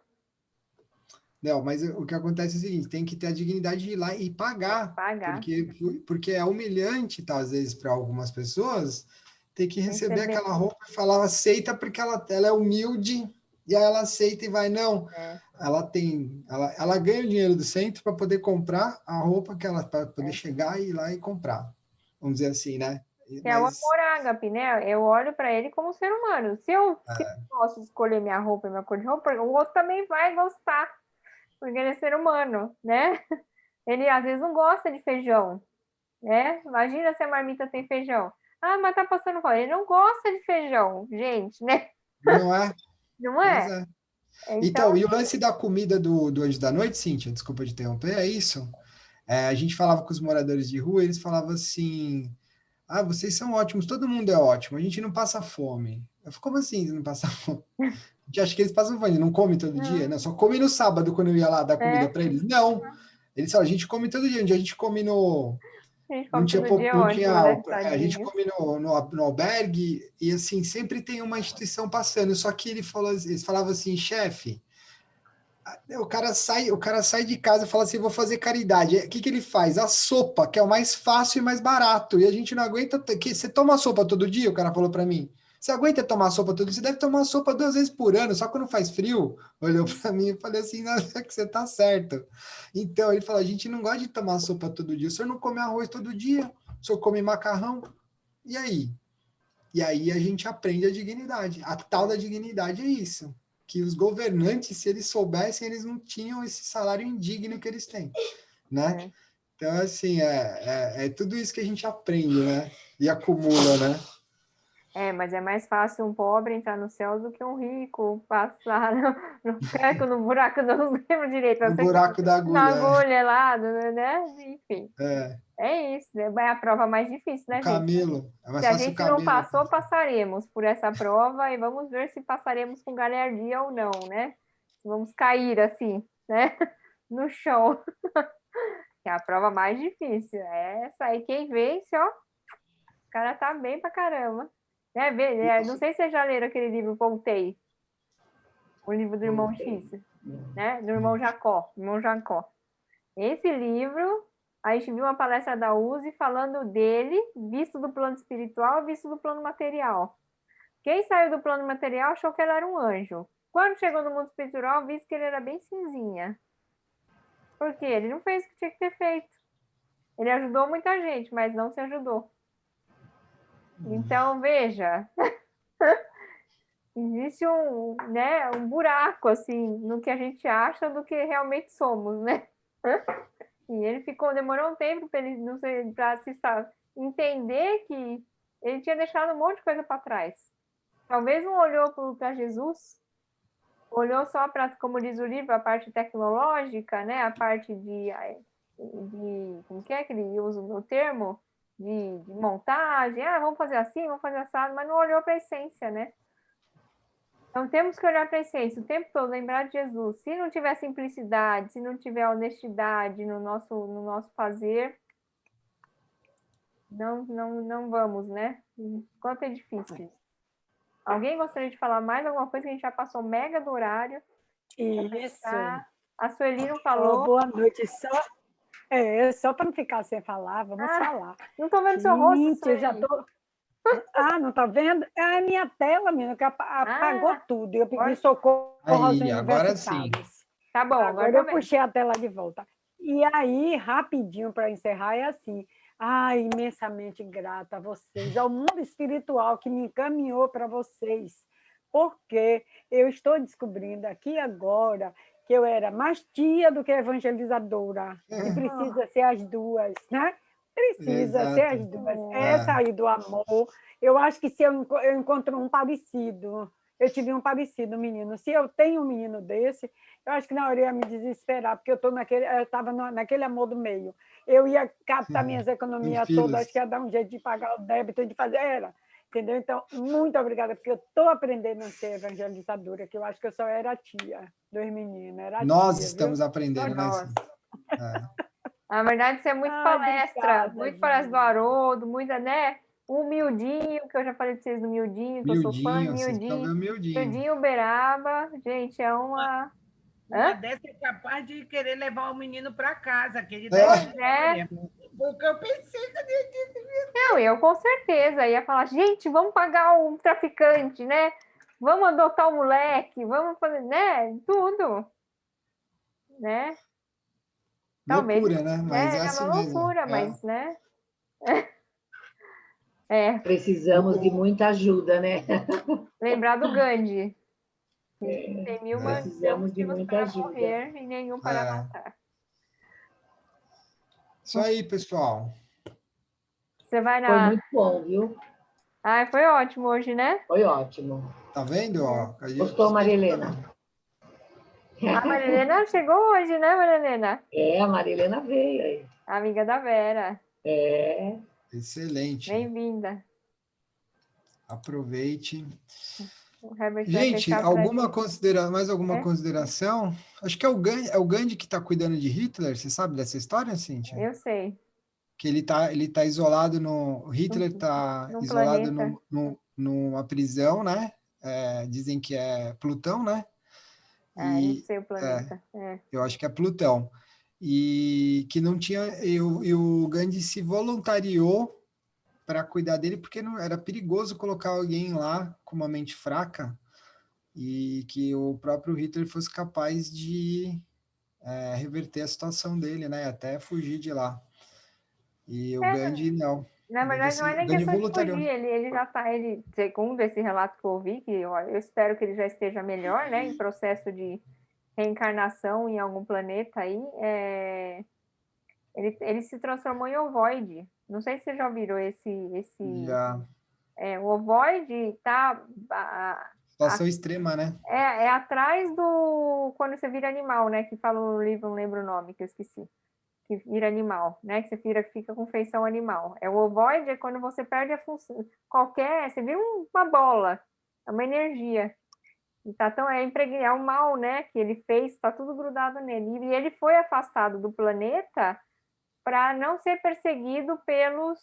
Não, mas o que acontece é o seguinte, tem que ter a dignidade de ir lá e pagar, Pagar. porque é humilhante, tá, às vezes, para algumas pessoas, ter que receber Receber. aquela roupa e falar, aceita, porque ela é humilde, e aí ela aceita e vai, não. Ela ganha o dinheiro do centro para poder comprar a roupa que ela, para poder chegar e ir lá e comprar. Vamos dizer assim, né? Que é o Mas amor ágape, né? Eu olho para ele como ser humano. Se eu posso escolher minha roupa e minha cor de roupa, o outro também vai gostar, porque ele é ser humano, né? Ele às vezes não gosta de feijão, né? Imagina se a marmita tem feijão. Ah, mas tá passando fome. Ele não gosta de feijão, gente, né? não é? Não Pois é? é. Então, Então, e o lance da comida do Anjo da Noite, Cíntia, desculpa te interromper, é isso? A gente falava com os moradores de rua, eles falavam assim, ah, vocês são ótimos, todo mundo é ótimo, a gente não passa fome. Eu falei, como assim não passa fome? A gente acha que eles passam fome, não come todo dia? não, Não, só come no sábado, quando eu ia lá dar comida é, para eles. Não, eles falam, a gente come todo dia, um dia a gente come no... a gente Não come tinha, todo dia não ótimo, tinha, né? a gente Tadinho. come no albergue, e assim, sempre tem uma instituição passando, só que eles falavam assim, chefe, o cara sai de casa e fala assim, vou fazer caridade. O que ele faz? A sopa, que é o mais fácil e mais barato. E a gente não aguenta. Você toma sopa todo dia? O cara falou para mim. Você aguenta tomar sopa todo dia? Você deve tomar sopa 2 vezes por ano, só quando faz frio. Olhou para mim e falei assim, não, é que você tá certo. Então, ele falou, a gente não gosta de tomar sopa todo dia. O senhor não come arroz todo dia? O senhor come macarrão? E aí? E aí a gente aprende a dignidade. A tal da dignidade é isso. Que os governantes, se eles soubessem, eles não tinham esse salário indigno que eles têm, né? Então, assim, é tudo isso que a gente aprende, né? E acumula, né? Mas é mais fácil um pobre entrar no céu do que um rico passar no ferro, no buraco, não lembro direito, No eu sei que buraco da na agulha, agulha lá, né? Enfim, é. é isso, né? É a prova mais difícil, O né, gente? camelo, é mais Se a fácil o gente não camelo. passou, passaremos por essa prova e vamos ver se passaremos com galhardia ou não, né? Vamos cair assim, né? No chão. É a prova mais difícil. É essa aí. Quem vence, ó, o cara tá bem pra caramba. Não sei se vocês já leram aquele livro Voltei, o livro do irmão X, né? Do irmão Jacó. Irmão Jacó. Esse livro, a gente viu uma palestra da Uzi falando dele, visto do plano espiritual, visto do plano material. Quem saiu do plano material achou que ele era um anjo. Quando chegou no mundo espiritual, viu que ele era bem cinzinha. Por quê? Ele não fez o que tinha que ter feito. Ele ajudou muita gente, mas não se ajudou. Então, veja, existe um buraco, assim, no que a gente acha do que realmente somos, né? E ele demorou um tempo para ele não sei, para se entender que ele tinha deixado um monte de coisa para trás. Talvez não olhou para Jesus, olhou só para, como diz o livro, a parte tecnológica, né? A parte como que é que ele usa o termo? De montagem, vamos fazer assim, vamos fazer assado, mas não olhou para a essência, né? Então temos que olhar para a essência o tempo todo, lembrar de Jesus. Se não tiver simplicidade, se não tiver honestidade no nosso fazer, não vamos, né? Quanto é difícil. Alguém gostaria de falar mais alguma coisa que a gente já passou mega do horário? Isso. A Sueli não Oh, falou. boa noite. Só para não ficar sem falar, vamos falar. Não estou vendo seu rosto, Gente, Sueli. eu já tô... não tá vendo? É a minha tela, menina, que apagou tudo. Eu pedi socorro aos Aí, agora sim. universitários. Tá bom, Agora tá eu vendo. puxei a tela de volta. E aí, rapidinho para encerrar, é assim. Imensamente grata a vocês, ao mundo espiritual que me encaminhou para vocês, porque eu estou descobrindo aqui agora que eu era mais tia do que evangelizadora, e precisa ser as duas, né? Precisa ser as duas. É sair do amor. Eu acho que se eu encontro um parecido, eu tive um parecido menino. Se eu tenho um menino desse, eu acho que na hora eu ia me desesperar, porque eu estava naquele amor do meio. Eu ia captar minhas economias todas, acho que ia dar um jeito de pagar o débito, de fazer, entendeu? Então, muito obrigada, porque eu estou aprendendo a ser evangelizadora, que eu acho que eu só era tia dos meninos. Nós estamos aprendendo, né? Na verdade, você é muito palestra, muito palestra do Haroldo, muita, né? Humildinho, que eu já falei para vocês do Miudinho, que eu sou fã de Miudinho. Miudinho Uberaba, gente, é uma... Uma dessa é capaz de querer levar o menino para casa, aquele porque eu pensei que eu disse. Não, eu com certeza ia falar, gente, vamos pagar o traficante, né? Vamos adotar o moleque, vamos fazer, né? Tudo, né? Talvez, loucura, né? Mas é assim uma loucura, mesmo. mas, né? Precisamos de muita ajuda, né? Lembrar do Gandhi. Tem mil precisamos de muita ajuda. Morrer e nenhum para matar. Isso aí, pessoal. Você vai Foi muito bom, viu? Foi ótimo hoje, né? Foi ótimo. Tá vendo? Gostou, Maria Helena? A Maria Helena chegou hoje, né, Maria Helena? A Maria Helena veio aí. Amiga da Vera. Excelente. Bem-vinda. Aproveite. Gente, mais alguma consideração? Acho que é o Gandhi que está cuidando de Hitler. Você sabe dessa história, Cíntia? Eu sei. Que ele tá isolado no... Hitler está isolado numa prisão, né? Dizem que é Plutão, né? Não sei o planeta. Eu acho que é Plutão. E que não tinha... E o Gandhi se voluntariou para cuidar dele, porque não era perigoso colocar alguém lá com uma mente fraca e que o próprio Hitler fosse capaz de reverter a situação dele, né? Até fugir de lá. E o Gandhi, não. Na verdade, não é nem questão de fugir, ele já está, segundo esse relato que eu ouvi, que eu espero que ele já esteja melhor, né? Em processo de reencarnação em algum planeta aí, ele se transformou em ovoide. Não sei se você já virou Já. O ovoide tá... Situação extrema, né? É atrás do... Quando você vira animal, né? Que fala no livro, não lembro o nome, que eu esqueci. Que vira animal, né? Que você fica com feição animal. O ovoide é quando você perde a função... Você vira uma bola. É uma energia. Então, é o mal, né? Que ele fez, está tudo grudado nele. E ele foi afastado do planeta para não ser perseguido pelos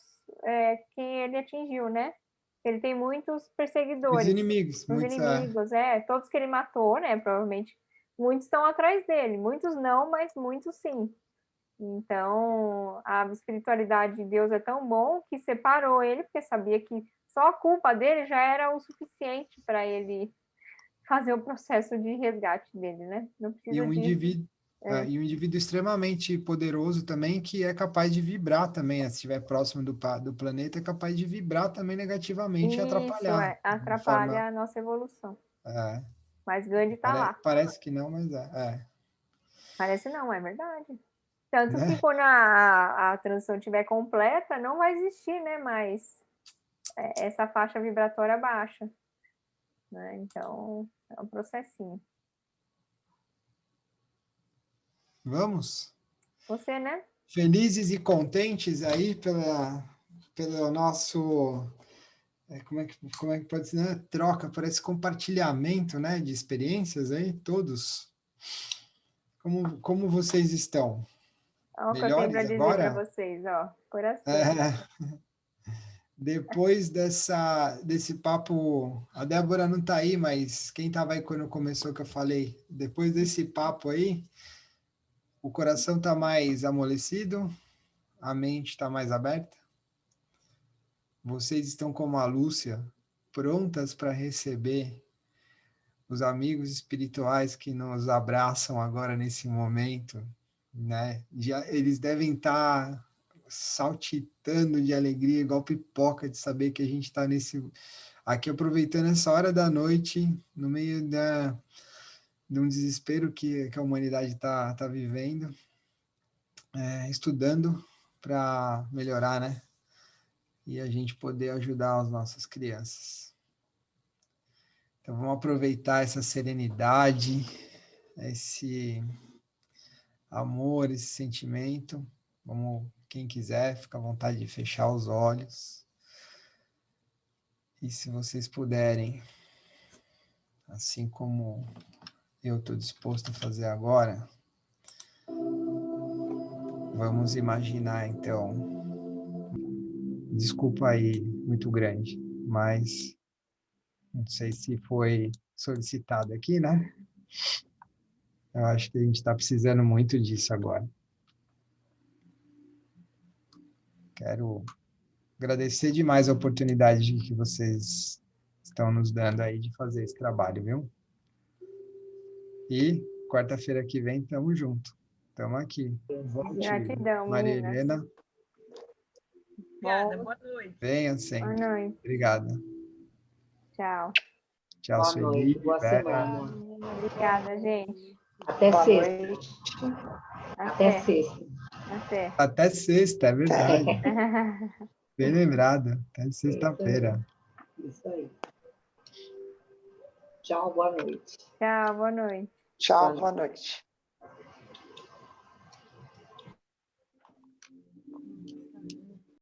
quem ele atingiu, né? Ele tem muitos perseguidores. Os inimigos. Todos que ele matou, né? Provavelmente. Muitos estão atrás dele. Muitos não, mas muitos sim. Então, a espiritualidade de Deus é tão bom que separou ele, porque sabia que só a culpa dele já era o suficiente para ele fazer o processo de resgate dele, né? Não precisa e um indivíduo extremamente poderoso também, que é capaz de vibrar também, se estiver próximo do planeta, é capaz de vibrar também negativamente e atrapalhar. Atrapalha a nossa evolução. Mas Gandhi está lá. Parece que não, mas Parece não, é verdade. Tanto que quando a transição estiver completa, não vai existir, né, mais essa faixa vibratória baixa. Né? Então, é um processinho. Vamos? Você, né? Felizes e contentes aí pelo nosso... Como é que pode ser? Né? Troca, parece compartilhamento, né, de experiências aí, todos. Como vocês estão? Olha o que eu tenho para dizer para vocês, ó. Coração. depois desse papo, a Débora não está aí, mas quem estava aí quando começou que eu falei, depois desse papo aí, o coração está mais amolecido, a mente está mais aberta. Vocês estão como a Lúcia, prontas para receber os amigos espirituais que nos abraçam agora nesse momento, né? Eles devem estar saltitando de alegria, igual pipoca, de saber que a gente está aqui aproveitando essa hora da noite, no meio de um desespero que a humanidade está vivendo, estudando para melhorar, né? E a gente poder ajudar as nossas crianças. Então, vamos aproveitar essa serenidade, esse amor, esse sentimento. Vamos, quem quiser, fica à vontade de fechar os olhos. E se vocês puderem, assim como eu estou disposto a fazer agora, vamos imaginar, então, desculpa aí, muito grande, mas não sei se foi solicitado aqui, né? Eu acho que a gente está precisando muito disso agora. Quero agradecer demais a oportunidade que vocês estão nos dando aí de fazer esse trabalho, viu? E quarta-feira que vem, estamos junto. Estamos aqui. Gratidão, Maria meninas. Helena. Obrigada, boa noite. Venha sempre. Boa noite. Obrigado. Tchau. Tchau, Boa Sueli. noite, boa Vera. semana. Obrigada, gente. Até Boa sexta. noite. Até sexta. Até. Até sexta, é verdade. Bem lembrado. Até sexta-feira. Isso aí. Tchau, boa noite. Tchau, boa noite. Tchau, boa noite.